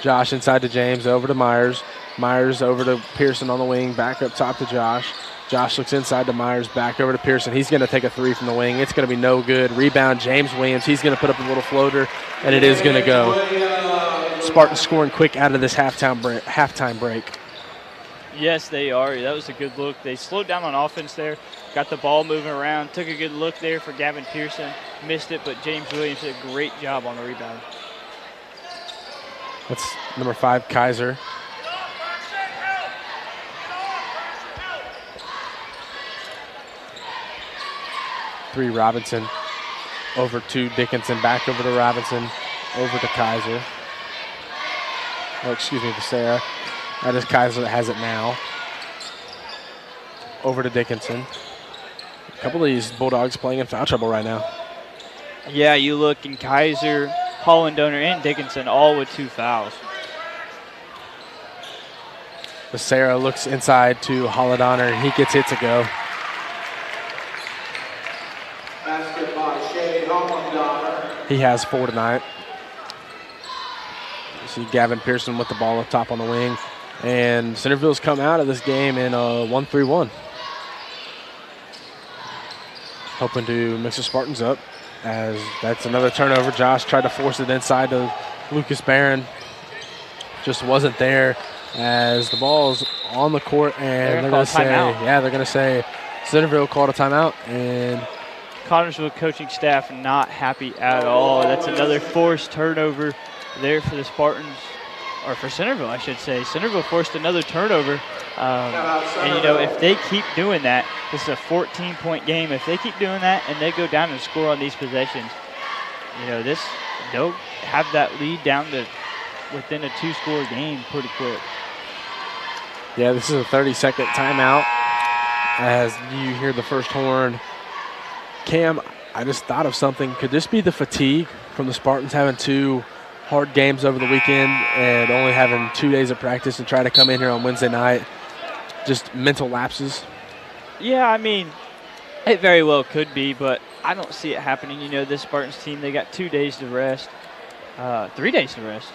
Josh inside to James, over to Myers. Myers over to Pearson on the wing, back up top to Josh. Josh looks inside to Myers, back over to Pearson. He's going to take a 3 from the wing. It's going to be no good. Rebound, James Williams. He's going to put up a little floater, and it is going to go. Spartans scoring quick out of this halftime break. Yes, they are. That was a good look. They slowed down on offense there, got the ball moving around, took a good look there for Gavin Pearson. Missed it, but James Williams did a great job on the rebound. That's number 5, Kaiser. Three, Robinson. Over to Dickinson, back over to Robinson, over to Kaiser. Oh, excuse me, to Sarah. That is Kaiser that has it now. Over to Dickinson. A couple of these Bulldogs playing in foul trouble right now. Yeah, you look, and Kaiser, Hollandoner, and Dickinson all with 2 fouls. Sarah looks inside to Hollandoner, and he gets it to go. basket by Shea Hollandoner. He has 4 tonight. You see Gavin Pearson with the ball up top on the wing. And Centerville's come out of this game in a 1-3-1. Hoping to mix the Spartans up, as that's another turnover. Josh tried to force it inside to Lucas Barron. Just wasn't there, as the ball's on the court, and they're going to say, yeah, they're going to say Centerville called a timeout. And Connersville coaching staff not happy at all. That's another forced turnover there for the Spartans. Or for Centerville, I should say. Centerville forced another turnover. And, you know, if they keep doing that, this is a 14-point game. If they keep doing that and they go down and score on these possessions, you know, they'll have that lead down to within a 2-score game pretty quick. Yeah, this is a 30-second timeout as you hear the first horn. Cam, I just thought of something. Could this be the fatigue from the Spartans having 2 hard games over the weekend and only having 2 days of practice and try to come in here on Wednesday night? Just mental lapses? Yeah, I mean, it very well could be, but I don't see it happening. You know, this Spartans team, they got 2 days to rest, 3 days to rest.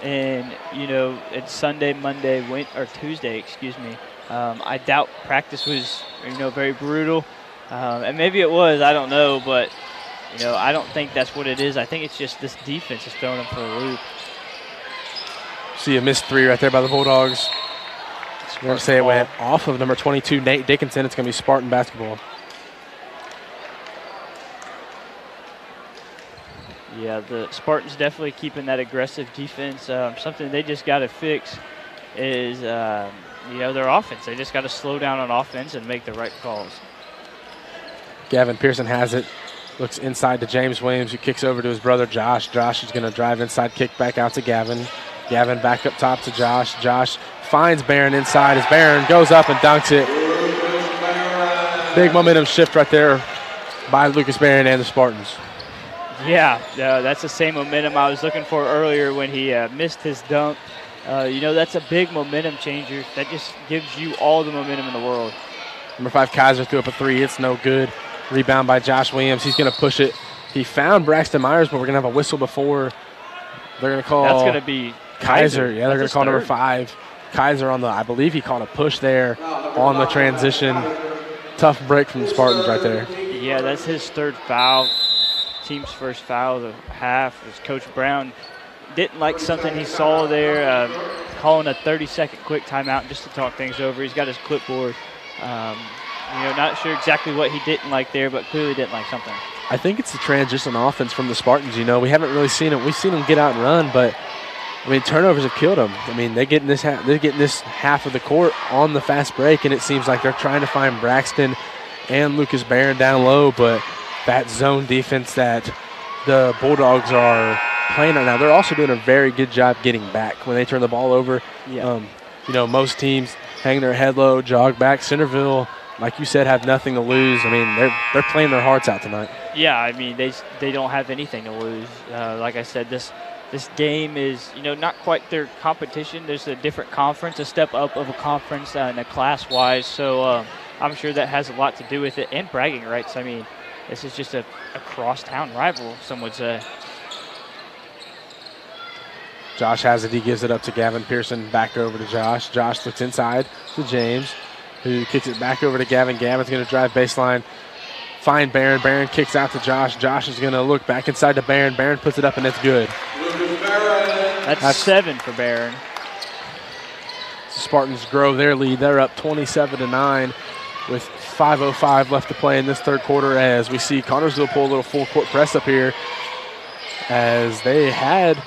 And, you know, it's Sunday, Monday, or Tuesday, excuse me. I doubt practice was, you know, very brutal. And maybe it was, I don't know, but you know, I don't think that's what it is. I think it's just this defense is throwing them for a loop. See a missed three right there by the Bulldogs. We're going to say it went off of number 22, Nate Dickinson. It's going to be Spartan basketball. Yeah, the Spartans definitely keeping that aggressive defense. Something they just got to fix is, their offense. They just got to slow down on offense and make the right calls. Gavin Pearson has it. Looks inside to James Williams, who kicks over to his brother Josh. Josh is going to drive inside, kick back out to Gavin. Gavin back up top to Josh. Josh finds Barron inside as Barron goes up and dunks it. Big momentum shift right there by Lucas Barron and the Spartans. Yeah, that's the same momentum I was looking for earlier when he missed his dunk. That's a big momentum changer. That just gives you all the momentum in the world. Number 5, Kaiser threw up a three. It's no good. Rebound by Josh Williams. He's going to push it. He found Braxton Myers, but we're going to have a whistle before. They're going to call. That's going to be Kaiser. Yeah, they're going to call number 5. Kaiser on the, I believe he called a push there on the transition. Tough break from the Spartans right there. Yeah, that's his third foul. Team's first foul of the half. As Coach Brown didn't like something he saw there, calling a 30-second quick timeout just to talk things over. He's got his clipboard. Not sure exactly what he didn't like there, but clearly didn't like something. I think it's the transition offense from the Spartans. We haven't really seen it. We've seen them get out and run, but turnovers have killed them. They're getting this half of the court on the fast break, and it seems like they're trying to find Braxton and Lucas Barron down low, but that zone defense that the Bulldogs are playing right now, they're also doing a very good job getting back when they turn the ball over. Yeah. Most teams hang their head low, jog back. Centerville, like you said, have nothing to lose. They're playing their hearts out tonight. Yeah, they don't have anything to lose. Like I said, this game is, not quite their competition. There's a different conference, a step up of a conference in a class-wise. So I'm sure that has a lot to do with it, and bragging rights. This is just a cross-town rival, some would say. Josh has it. He gives it up to Gavin Pearson, back over to Josh. Josh looks inside to James, who kicks it back over to Gavin. Gavin's going to drive baseline, find Barron. Barron kicks out to Josh. Josh is going to look back inside to Barron. Barron puts it up, and it's good. That's 7 for Barron. The Spartans grow their lead. They're up 27-9 with 5:05 left to play in this third quarter, as we see Connorsville pull a little full court press up here, as they had.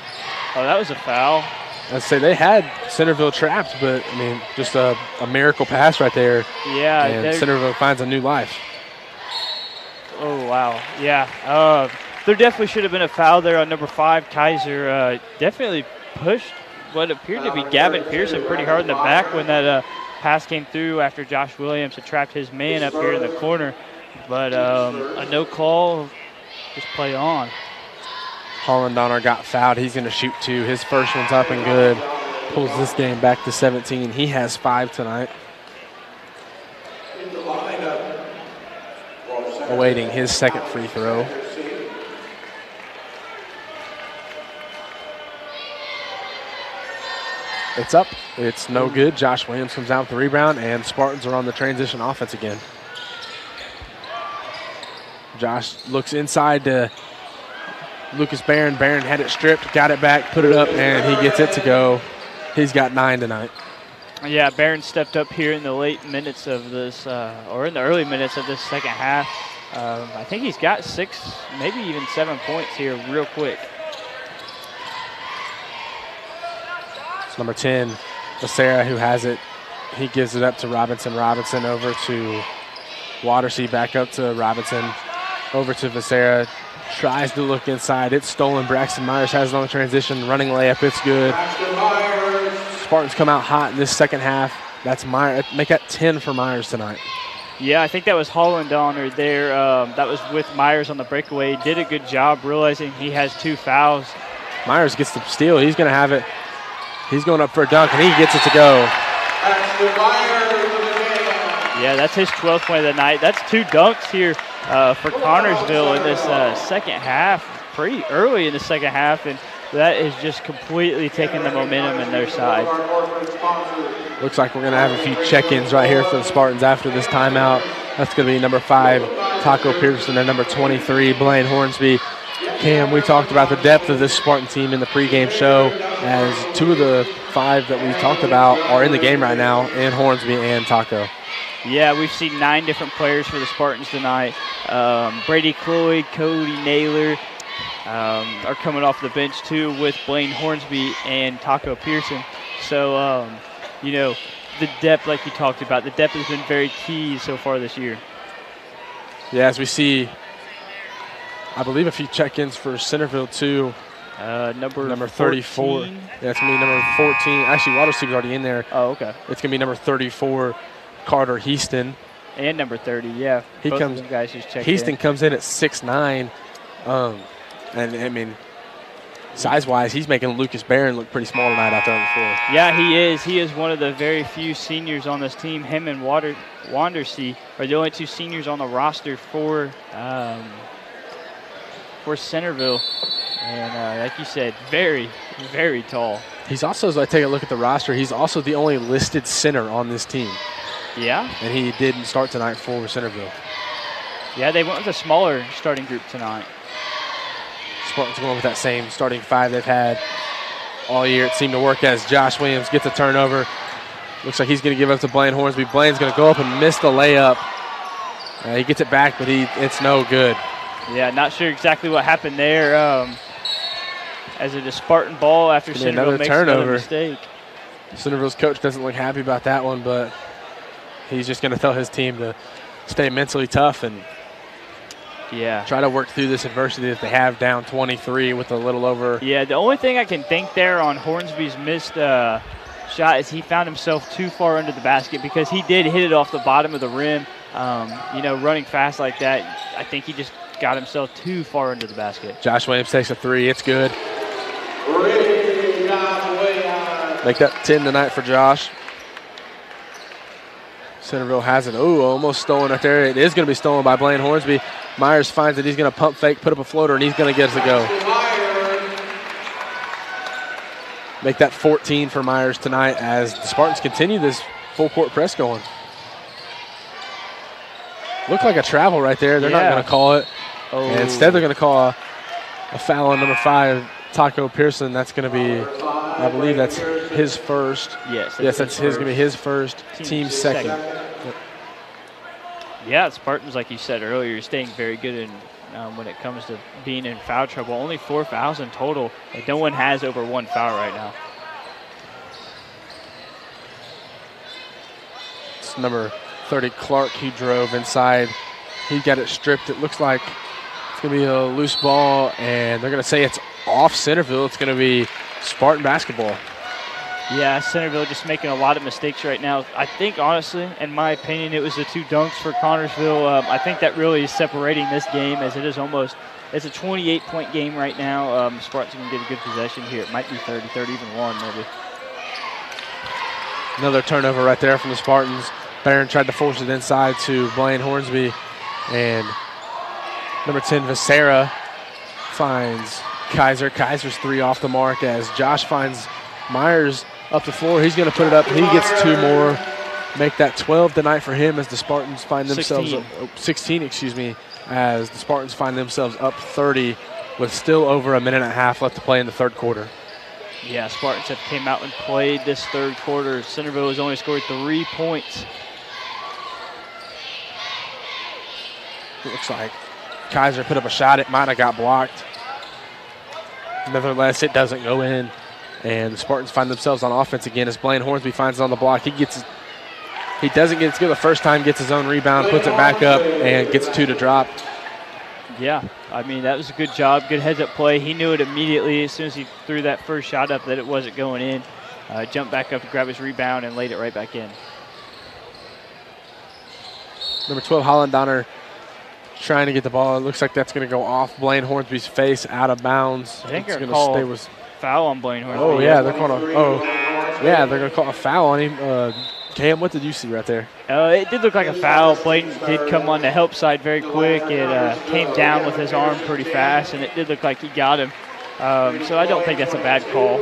Oh, that was a foul. I'd say they had Centerville trapped, but just a miracle pass right there. Yeah, and Centerville finds a new life. Oh, wow. Yeah. There definitely should have been a foul there on number 5, Kaiser. Definitely pushed what appeared to be Gavin Pearson pretty hard in the back when that pass came through after Josh Williams had trapped his man up here in the corner. But a no call, just play on. Holland Donner got fouled. He's going to shoot 2. His first one's up and good. Pulls this game back to 17. He has 5 tonight. Awaiting his second free throw. It's up. It's no good. Josh Williams comes out with the rebound, and Spartans are on the transition offense again. Josh looks inside to Lucas Barron. Barron had it stripped, got it back, put it up, and he gets it to go. He's got 9 tonight. Yeah, Barron stepped up here in the late minutes of this, or in the early minutes of this second half. I think he's got 6, maybe even 7 points here real quick. It's number 10, Becerra, who has it. He gives it up to Robinson. Robinson over to Watersea, back up to Robinson, over to Becerra. Tries to look inside. It's stolen. Braxton Myers has it on the transition. Running layup. It's good. Spartans come out hot in this second half. That's Myers. Make that 10 for Myers tonight. Yeah, I think that was Holland Donner there. That was with Myers on the breakaway. Did a good job realizing he has 2 fouls. Myers gets the steal. He's going to have it. He's going up for a dunk, and he gets it to go. Yeah, that's his 12th point of the night. That's 2 dunks here for Connorsville in this second half, pretty early in the second half, and that is just completely taking the momentum in their side. Looks like we're going to have a few check-ins right here for the Spartans after this timeout. That's going to be number 5, Taco Pearson, and number 23, Blaine Hornsby. Cam, we talked about the depth of this Spartan team in the pregame show, as 2 of the 5 that we talked about are in the game right now in Hornsby and Taco. Yeah, we've seen 9 different players for the Spartans tonight. Brady Cloyd, Cody Naylor are coming off the bench too with Blaine Hornsby and Taco Pearson. So, you know, the depth, like you talked about, the depth has been very key so far this year. Yeah, as we see, I believe a few check-ins for Centerville too. Number 34. 14. Yeah, it's going to be number 14. Actually, Watersteed's already in there. Oh, okay. It's going to be number 34, Carter Heaston. And number 30, yeah. He Both comes. of them guys just checked Heaston in. comes in at 6'9", and I mean, size-wise, he's making Lucas Barron look pretty small tonight out there on the floor. Yeah, he is. He is one of the very few seniors on this team. Him and Wandersea are the only 2 seniors on the roster for Centerville. And like you said, very, very tall. He's also, as I take a look at the roster, he's also the only listed center on this team. Yeah? And he didn't start tonight for Centerville. Yeah, they went with a smaller starting group tonight. Spartans going with that same starting 5 they've had all year. It seemed to work as Josh Williams gets a turnover. Looks like he's going to give up to Blaine Hornsby. Blaine's going to go up and miss the layup. He gets it back, but it's no good. Yeah, not sure exactly what happened there. As it is Spartan ball after Centerville makes another mistake. Centerville's coach doesn't look happy about that one, but he's just going to tell his team to stay mentally tough and try to work through this adversity that they have down 23 with a little over. Yeah, the only thing I can think there on Hornsby's missed shot is he found himself too far under the basket because he did hit it off the bottom of the rim. You know, running fast like that, I think he just got himself too far under the basket. Josh Williams takes a 3. It's good. Make that 10 tonight for Josh. Centerville has it. Oh, almost stolen right there. It is going to be stolen by Blaine Hornsby. Myers finds it. He's going to pump fake, put up a floater, and he's going to get us to go. Make that 14 for Myers tonight as the Spartans continue this full court press going. Looked like a travel right there. They're not going to call it. Oh. And instead, they're going to call a foul on number 5, Taco Pearson. That's going to be, I believe that's his first. Yes, that's going to be his first, team second. Yep. Yeah, Spartans, like you said earlier, staying very good in when it comes to being in foul trouble. Only 4 fouls in total. And no one has over 1 foul right now. It's number 30, Clark. He drove inside. He got it stripped. It looks like it's going to be a loose ball, and they're going to say it's off Centerville. It's going to be Spartan basketball. Yeah, Centerville just making a lot of mistakes right now. I think, honestly, in my opinion, it was the 2 dunks for Connersville. I think that really is separating this game as it is almost – it's a 28-point game right now. Spartans going to get a good possession here. It might be 30, even 1 maybe. Another turnover right there from the Spartans. Barron tried to force it inside to Blaine Hornsby, and number 10, Visera, finds Kaiser. Kaiser's 3 off the mark as Josh finds Myers up the floor. He's going to put it up. He gets 2 more. Make that 12 tonight for him as the Spartans find themselves 16, as the Spartans find themselves up 30 with still over a minute and a half left to play in the third quarter. Yeah, Spartans have came out and played this third quarter. Centerville has only scored 3 points. It looks like Kaiser put up a shot. It might have got blocked. Nevertheless, it doesn't go in. And the Spartans find themselves on offense again as Blaine Hornsby finds it on the block. He doesn't get it the first time, gets his own rebound, puts it back up, and gets 2 to drop. Yeah, I mean, that was a good job, good heads-up play. He knew it immediately as soon as he threw that first shot up that it wasn't going in. Jumped back up, grabbed his rebound, and laid it right back in. Number 12, Holland Donner, trying to get the ball. It looks like that's going to go off Blaine Hornsby's face, out of bounds. I think they're going to call foul on Blaine Hornsby. Oh, yeah, they're calling they're going to call a foul on him. Cam, what did you see right there? It did look like a foul. Blaine did come on the help side very quick. It came down with his arm pretty fast, and it did look like he got him. So I don't think that's a bad call.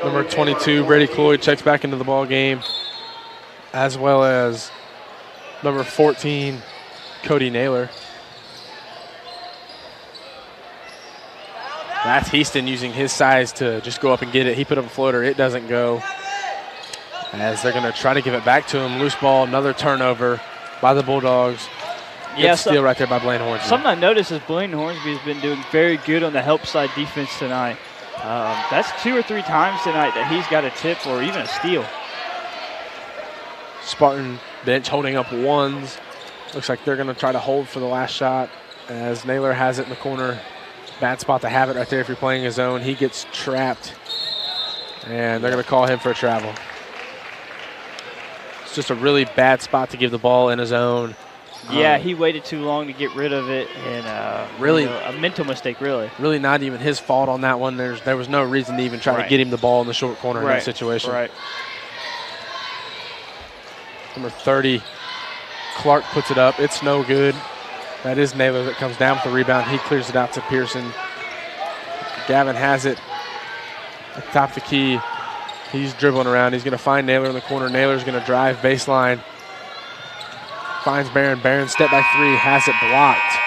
Number 22, Brady Cloyd, checks back into the ball game, as well as number 14, Cody Naylor. That's Houston using his size to just go up and get it. He put up a floater. It doesn't go. As they're going to try to give it back to him. Loose ball, another turnover by the Bulldogs. Good steal right there by Blaine Hornsby. Something I noticed is Blaine Hornsby has been doing very good on the help side defense tonight. That's 2 or 3 times tonight that he's got a tip or even a steal. Spartan bench holding up ones. Looks like they're going to try to hold for the last shot as Naylor has it in the corner. Bad spot to have it right there if you're playing his zone. He gets trapped, and they're going to call him for a travel. It's just a really bad spot to give the ball in his own. Yeah, he waited too long to get rid of it, and really a mental mistake, really. Really not even his fault on that one. There was no reason to even try to get him the ball in the short corner in that situation. Right. Number 30, Clark puts it up. It's no good. That is Naylor that comes down with the rebound. He clears it out to Pearson. Gavin has it at the top of the key. He's dribbling around. He's going to find Naylor in the corner. Naylor's going to drive baseline. Finds Barron. Barron step back 3, has it blocked.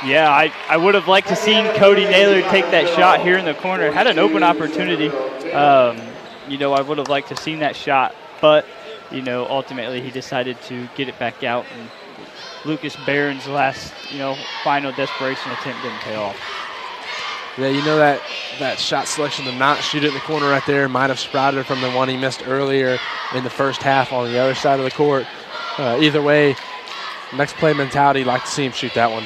Yeah, I would have liked to seen Cody Naylor take that shot here in the corner. Had an open opportunity. I would have liked to seen that shot, but ultimately he decided to get it back out, and Lucas Barron's last, final desperation attempt didn't pay off. Yeah, that shot selection to not shoot it in the corner right there might have sprouted from the one he missed earlier in the first half on the other side of the court. Either way, next play mentality, like to see him shoot that one.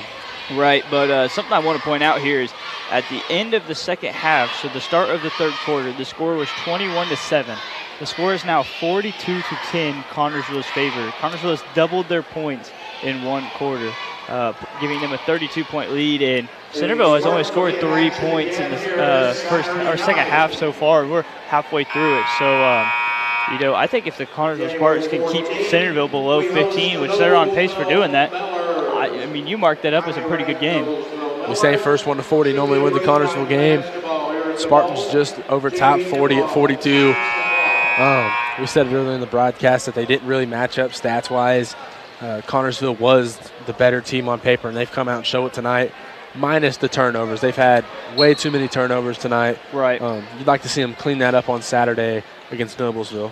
Right, but something I want to point out here is at the end of the second half, so the start of the third quarter, the score was 21-7. The score is now 42-10 Connersville's favor. Connersville has doubled their points in one quarter, giving them a 32-point lead, and Centerville has only scored 3 points in the second half so far. We're halfway through it, so I think if the Connersville Spartans can keep Centerville below 15, which they're on pace for doing that, you marked that up as a pretty good game. We say first 1 to 40 normally win the Connersville game. Spartans just over top 40 at 42. We said it earlier in the broadcast that they didn't really match up stats-wise. Connersville was the better team on paper, and they've come out and show it tonight, minus the turnovers. They've had way too many turnovers tonight. Right. You'd like to see them clean that up on Saturday against Noblesville.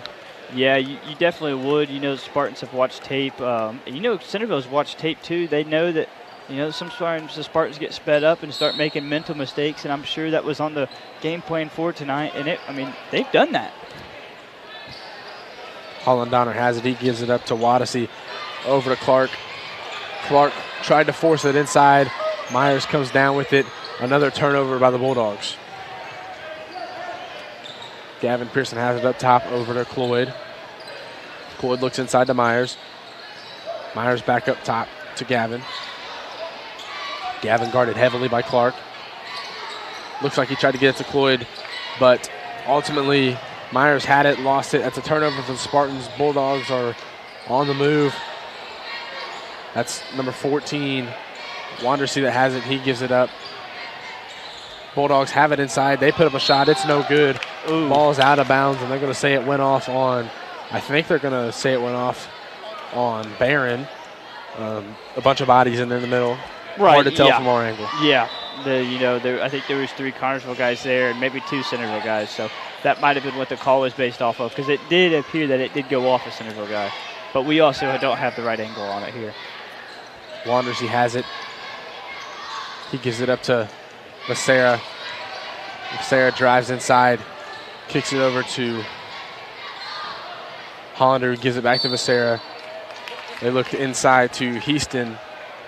Yeah, you definitely would. The Spartans have watched tape. Centerville's watched tape too. They know that, sometimes the Spartans get sped up and start making mental mistakes, and I'm sure that was on the game plan for tonight. And they've done that. Holland Donner has it. He gives it up to Wadesy. Over to Clark. Clark tried to force it inside. Myers comes down with it. Another turnover by the Bulldogs. Gavin Pearson has it up top over to Cloyd. Cloyd looks inside to Myers. Myers back up top to Gavin. Gavin guarded heavily by Clark. Looks like he tried to get it to Cloyd, but ultimately Myers had it, lost it. That's a turnover for the Spartans. Bulldogs are on the move. That's number 14. Wandersee that has it. He gives it up. Bulldogs have it inside. They put up a shot. It's no good. Ooh. Ball's out of bounds, and they're going to say it went off on, I think they're going to say it went off on Barron. A bunch of bodies in there in the middle. Right, hard to tell from our angle. Yeah, I think there was 3 Connersville guys there and maybe 2 Centerville guys, so that might have been what the call was based off of, because it did appear that it did go off a Centerville guy, but we also don't have the right angle on it here. Wandersee has it. He gives it up to Becerra. Becerra drives inside, kicks it over to Hollander, who gives it back to Becerra. They look inside to Houston.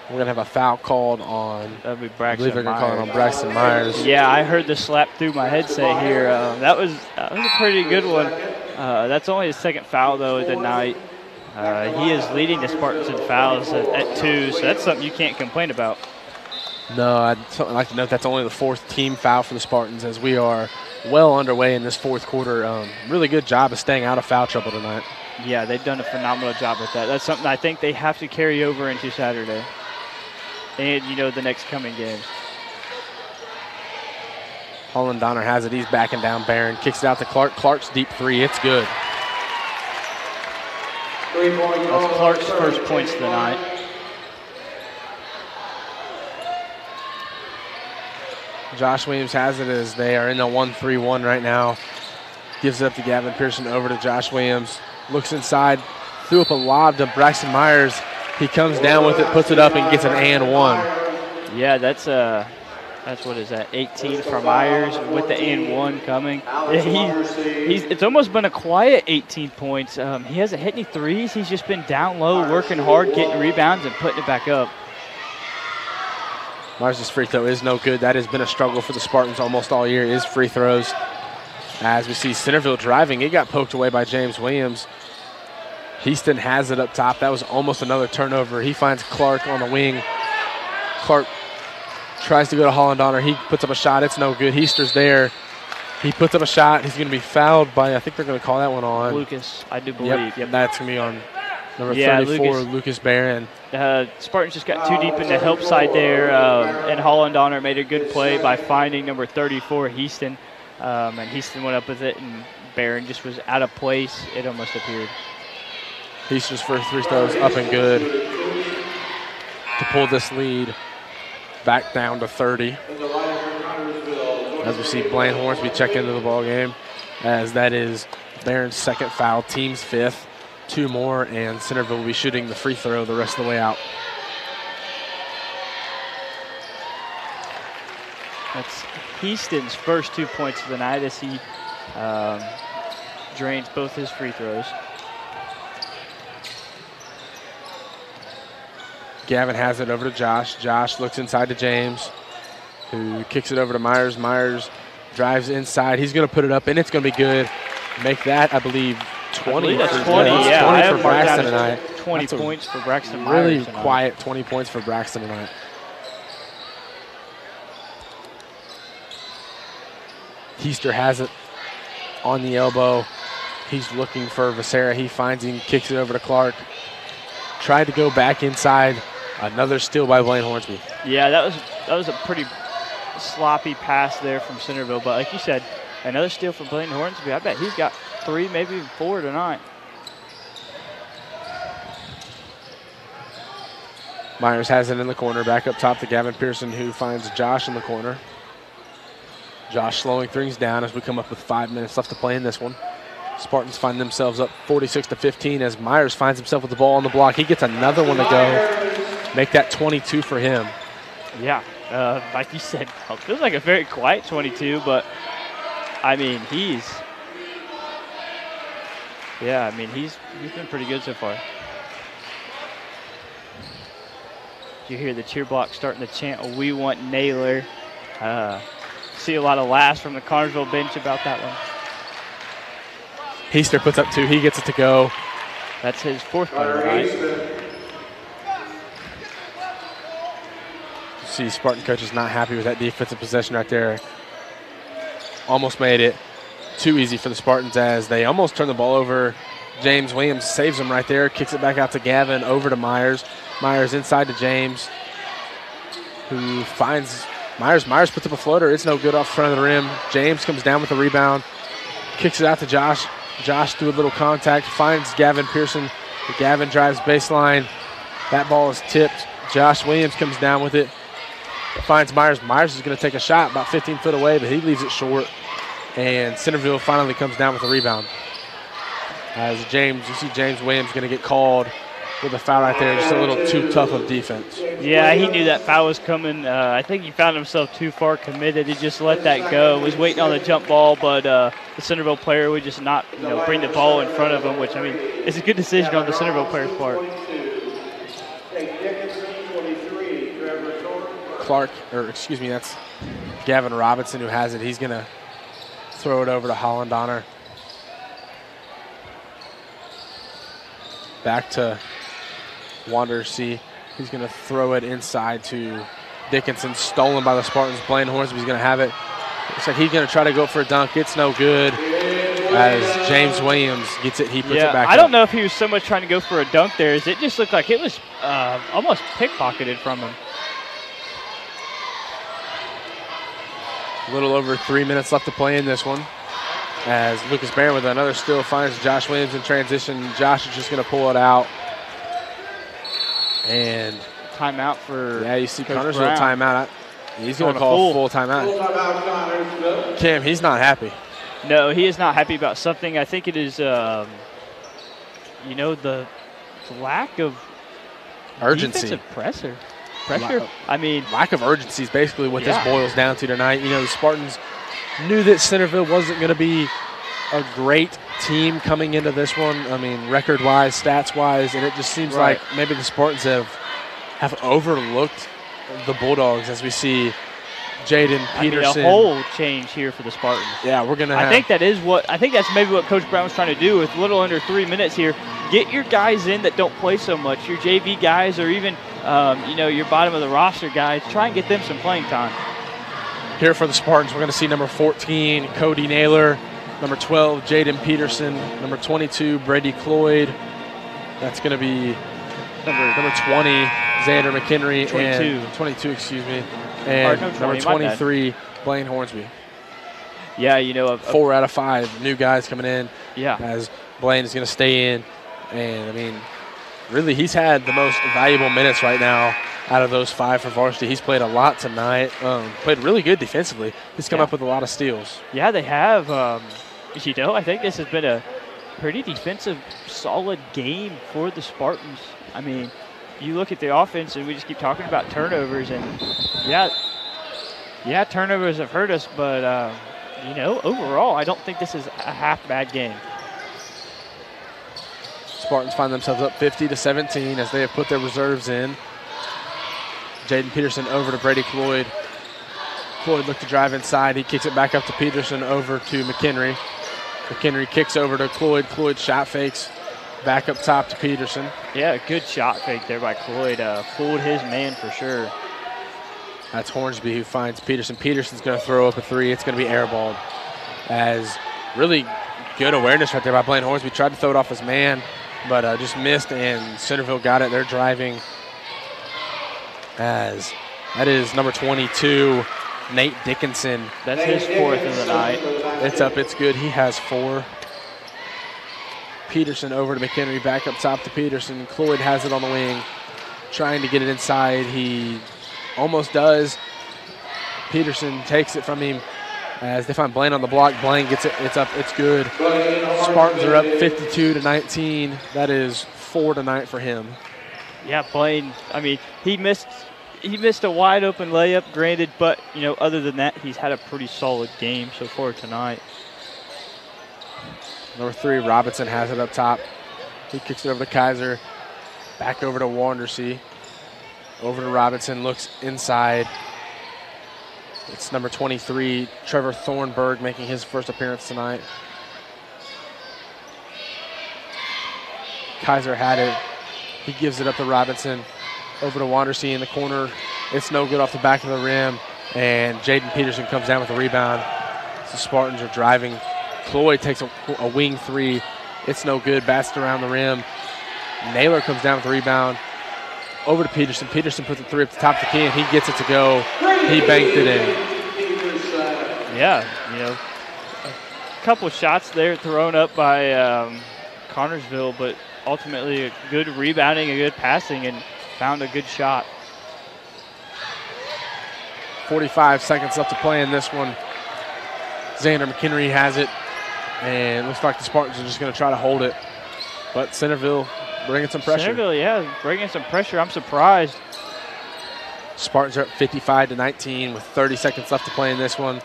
We're going to have a foul called on, That'd be Braxton I believe they're going to call it on Myers. Braxton Myers. Yeah, I heard the slap through my headset here. That was a pretty good one. That's only his second foul, though, of the night. He is leading the Spartans in fouls at 2, so that's something you can't complain about. No, I'd like to note that's only the 4th team foul for the Spartans as we are well underway in this 4th quarter. Really good job of staying out of foul trouble tonight. Yeah, they've done a phenomenal job with that. That's something I think they have to carry over into Saturday and, the next coming games. Holland Donner has it. He's backing down Barron. Kicks it out to Clark. Clark's deep 3. It's good. That's Clark's first points of the night. Josh Williams has it as they are in a 1-3-1 right now. Gives it up to Gavin Pearson, over to Josh Williams. Looks inside, threw up a lob to Braxton Myers. He comes down with it, puts it up, and gets an and one. Yeah, that's what is that, 18 for Myers with the and one coming. It's almost been a quiet 18 points. He hasn't hit any threes. He's just been down low, working hard, getting rebounds, and putting it back up. Myers' free throw is no good. That has been a struggle for the Spartans almost all year, is free throws. As we see Centerville driving, it got poked away by James Williams. Heaston has it up top. That was almost another turnover. He finds Clark on the wing. Clark tries to go to Holland Donner. He puts up a shot. It's no good. Heaster's there. He puts up a shot. He's going to be fouled by, I think they're going to call that one on Lucas, I do believe. Yep. That's going to be on number 34, Lucas Barron. Spartans just got too deep in the help side there, and Holland Donner made a good play by finding number 34, Heaston. And Heaston went up with it, and Barron just was out of place, it almost appeared. Heaston's first free throws up and good to pull this lead back down to 30. As we see Blaine Hornsby check into the ball game, as that is Barron's second foul, team's fifth. 2 more, and Centerville will be shooting the free throw the rest of the way out. That's Heaston's first 2 points of the night as he drains both his free throws. Gavin has it over to Josh. Josh looks inside to James, who kicks it over to Myers. Myers drives inside. He's going to put it up, and it's going to be good. Make that, I believe, 20. That's 20, yeah. 20 for Braxton tonight. 20 points for Braxton Myers really tonight. Quiet 20 points for Braxton tonight. Heaster has it on the elbow. He's looking for Becerra. He finds him, kicks it over to Clark. Tried to go back inside. Another steal by Blaine Hornsby. Yeah, that was a pretty sloppy pass there from Centerville. But like you said, another steal for Blaine Hornsby. I bet he's got 3, maybe even 4 tonight. Myers has it in the corner. Back up top to Gavin Pearson, who finds Josh in the corner. Josh slowing things down as we come up with 5 minutes left to play in this one. Spartans find themselves up 46-15 as Myers finds himself with the ball on the block. He gets another one to go. Make that 22 for him. Yeah, like you said, it feels like a very quiet 22, but I mean, he's been pretty good so far. You hear the cheer block starting to chant, "We want Naylor." See a lot of laughs from the Connersville bench about that one. Heaster puts up 2. He gets it to go. That's his 4th point tonight. See, Spartan coach is not happy with that defensive possession right there. Almost made it too easy for the Spartans as they almost turn the ball over. James Williams saves him right there, kicks it back out to Gavin, over to Myers. Myers inside to James, who finds Myers. Myers puts up a floater. It's no good off front of the rim. James comes down with the rebound, kicks it out to Josh. Josh through a little contact, finds Gavin Pearson. Gavin drives baseline. That ball is tipped. Josh Williams comes down with it, finds Myers. Myers is going to take a shot about 15 foot away, but he leaves it short. And Centerville finally comes down with the rebound. As you see James Williams going to get called with a foul right there. Just a little too tough of defense. Yeah, he knew that foul was coming. I think he found himself too far committed. He just let that go. Was waiting on the jump ball, but the Centerville player would just not, bring the ball in front of him, which, I mean, it's a good decision on the Centerville player's part. That's Gavin Robinson who has it. He's going to throw it over to Holland Donner. Back to Wanderers C. He's going to throw it inside to Dickinson. Stolen by the Spartans. Blaine Hornsby's going to have it. Looks like he's going to try to go for a dunk. It's no good. As James Williams gets it, he puts it back I don't know if he was so much trying to go for a dunk there. As it just looked like it was almost pickpocketed from him. A little over 3 minutes left to play in this one. As Lucas Barron with another steal finds Josh Williams in transition. Josh is just going to pull it out. And timeout for you see Coach Connersville Brown. timeout. He's going to call full timeout. Full timeout, Connors. Cam, he's not happy. No, he is not happy about something. I think it is, the lack of Urgency. defensive pressure. I mean, lack of urgency is basically what this boils down to tonight. You know, the Spartans knew that Centerville wasn't going to be a great team coming into this one. I mean, record-wise, stats-wise, and it just seems like maybe the Spartans have overlooked the Bulldogs as we see Jaden Peterson. A whole change here for the Spartans. Yeah, we're going to I think that's maybe what Coach Brown was trying to do with a little under 3 minutes here. Get your guys in that don't play so much, your JV guys or even, your bottom of the roster guys. Try and get them some playing time. Here for the Spartans, we're going to see number 14, Cody Naylor, number 12, Jaden Peterson, number 22, Brady Cloyd. That's going to be number 20, Xander McHenry. 22, excuse me. And number 23, Blaine Hornsby. Yeah, 4 out of 5 new guys coming in. Yeah. As Blaine is going to stay in. And, I mean, really he's had the most valuable minutes right now out of those 5 for varsity. He's played a lot tonight. Played really good defensively. He's come up with a lot of steals. Yeah, they have. I think this has been a pretty defensive, solid game for the Spartans. I mean, you look at the offense, and we just keep talking about turnovers, and turnovers have hurt us, but overall, I don't think this is a half bad game. Spartans find themselves up 50-17 as they have put their reserves in. Jaden Peterson over to Brady Cloyd. Cloyd looked to drive inside. He kicks it back up to Peterson, over to McHenry. McHenry kicks over to Cloyd. Cloyd shot fakes back up top to Peterson. Yeah, good shot fake there by Cloyd. Fooled his man for sure. That's Hornsby who finds Peterson. Peterson's going to throw up a 3. It's going to be airballed. As really good awareness right there by Blaine Hornsby. Tried to throw it off his man, but just missed, and Centerville got it. They're driving. As that is number 22, Nate Dickinson. That's his 4th of the night. It's up, it's good. He has 4. Peterson over to McHenry, back up top to Peterson. Cloyd has it on the wing, trying to get it inside. He almost does. Peterson takes it from him as they find Blaine on the block. Blaine gets it, it's up, it's good. Spartans are up 52-19. That is 4 tonight for him. Yeah, Blaine, I mean, he missed a wide open layup, granted, but, other than that, he's had a pretty solid game so far tonight. Number 3, Robinson has it up top. He kicks it over to Kaiser. Back over to Wandersea. Over to Robinson, looks inside. It's number 23, Trevor Thornburg, making his first appearance tonight. Kaiser had it. He gives it up to Robinson. Over to Wandersea in the corner. It's no good off the back of the rim. And Jaden Peterson comes down with a rebound. The Spartans are driving. Cloyd takes a wing 3. It's no good. Bats around the rim. Naylor comes down with the rebound. Over to Peterson. Peterson puts the 3 up the top of the key, and he gets it to go. He banked it in. Yeah, a couple shots there thrown up by Connorsville, but ultimately a good rebounding, a good passing, and found a good shot. 45 seconds left to play in this one. Xander McHenry has it, and it looks like the Spartans are just going to try to hold it. But Centerville bringing some pressure. Centerville, bringing some pressure. I'm surprised. Spartans are up 55-19 with 30 seconds left to play in this one.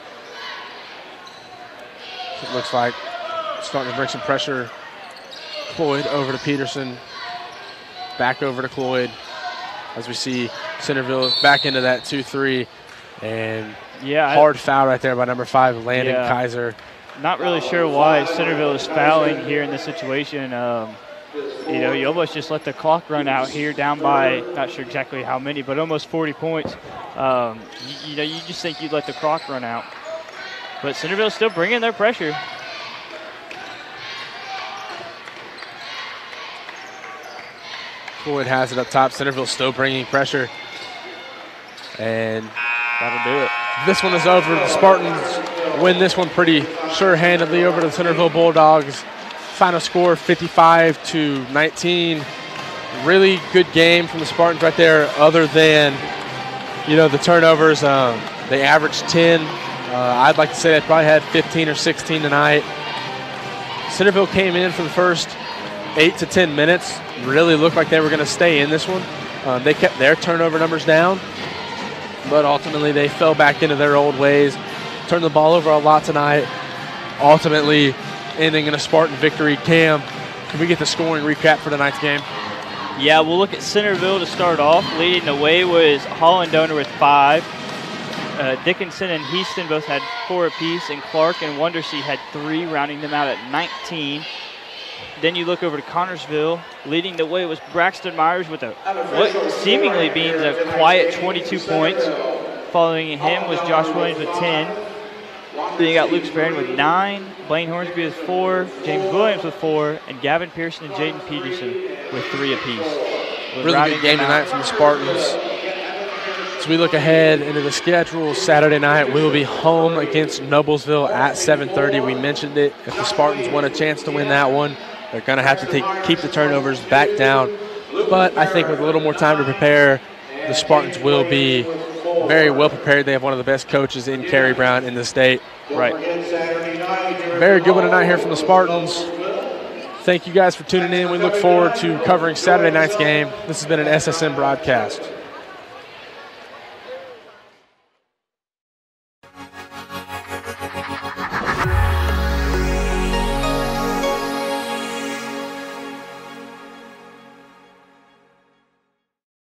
It looks like starting to bring some pressure. Cloyd over to Peterson. Back over to Cloyd. As we see Centerville back into that 2-3. And hard foul right there by number 5, Landon Kaiser. Not really sure why Centerville is fouling here in this situation. You almost just let the clock run out here down by, not sure exactly how many, but almost 40 points. You just think you'd let the clock run out. But Centerville's still bringing their pressure. Cloyd has it up top. Centerville still bringing pressure. And that'll do it. This one is over. The Spartans win this one pretty sure-handedly over the Centerville Bulldogs. Final score 55-19. Really good game from the Spartans right there, other than You know, the turnovers, they averaged 10. I'd like to say they probably had 15 or 16 tonight. Centerville came in for the first 8 to 10 minutes, really looked like they were going to stay in this one. They kept their turnover numbers down, but ultimately they fell back into their old ways, turned the ball over a lot tonight, ultimately ending in a Spartan victory. Cam, can we get the scoring recap for tonight's game? Yeah, we'll look at Centerville to start off. Leading the way was Holland Donor with 5. Dickinson and Heaston both had 4 apiece, and Clark and Wondersea had 3, rounding them out at 19. Then you look over to Connorsville. Leading the way was Braxton Myers with what seemingly means a quiet 22 points. Following him was Josh Williams with 10. Then you got Luke Sperrin with 9, Blaine Hornsby with 4, James Williams with 4, and Gavin Pearson and Jaden Peterson with 3 apiece. Really good game tonight from the Spartans. As we look ahead into the schedule, Saturday night we will be home against Noblesville at 7:30. We mentioned it. If the Spartans want a chance to win that one, they're going to have to keep the turnovers back down. But I think with a little more time to prepare, the Spartans will be very well prepared. They have one of the best coaches in Kerry Brown in the state. Right. Very good one tonight here from the Spartans. Thank you guys for tuning in. We look forward to covering Saturday night's game. This has been an SSN broadcast.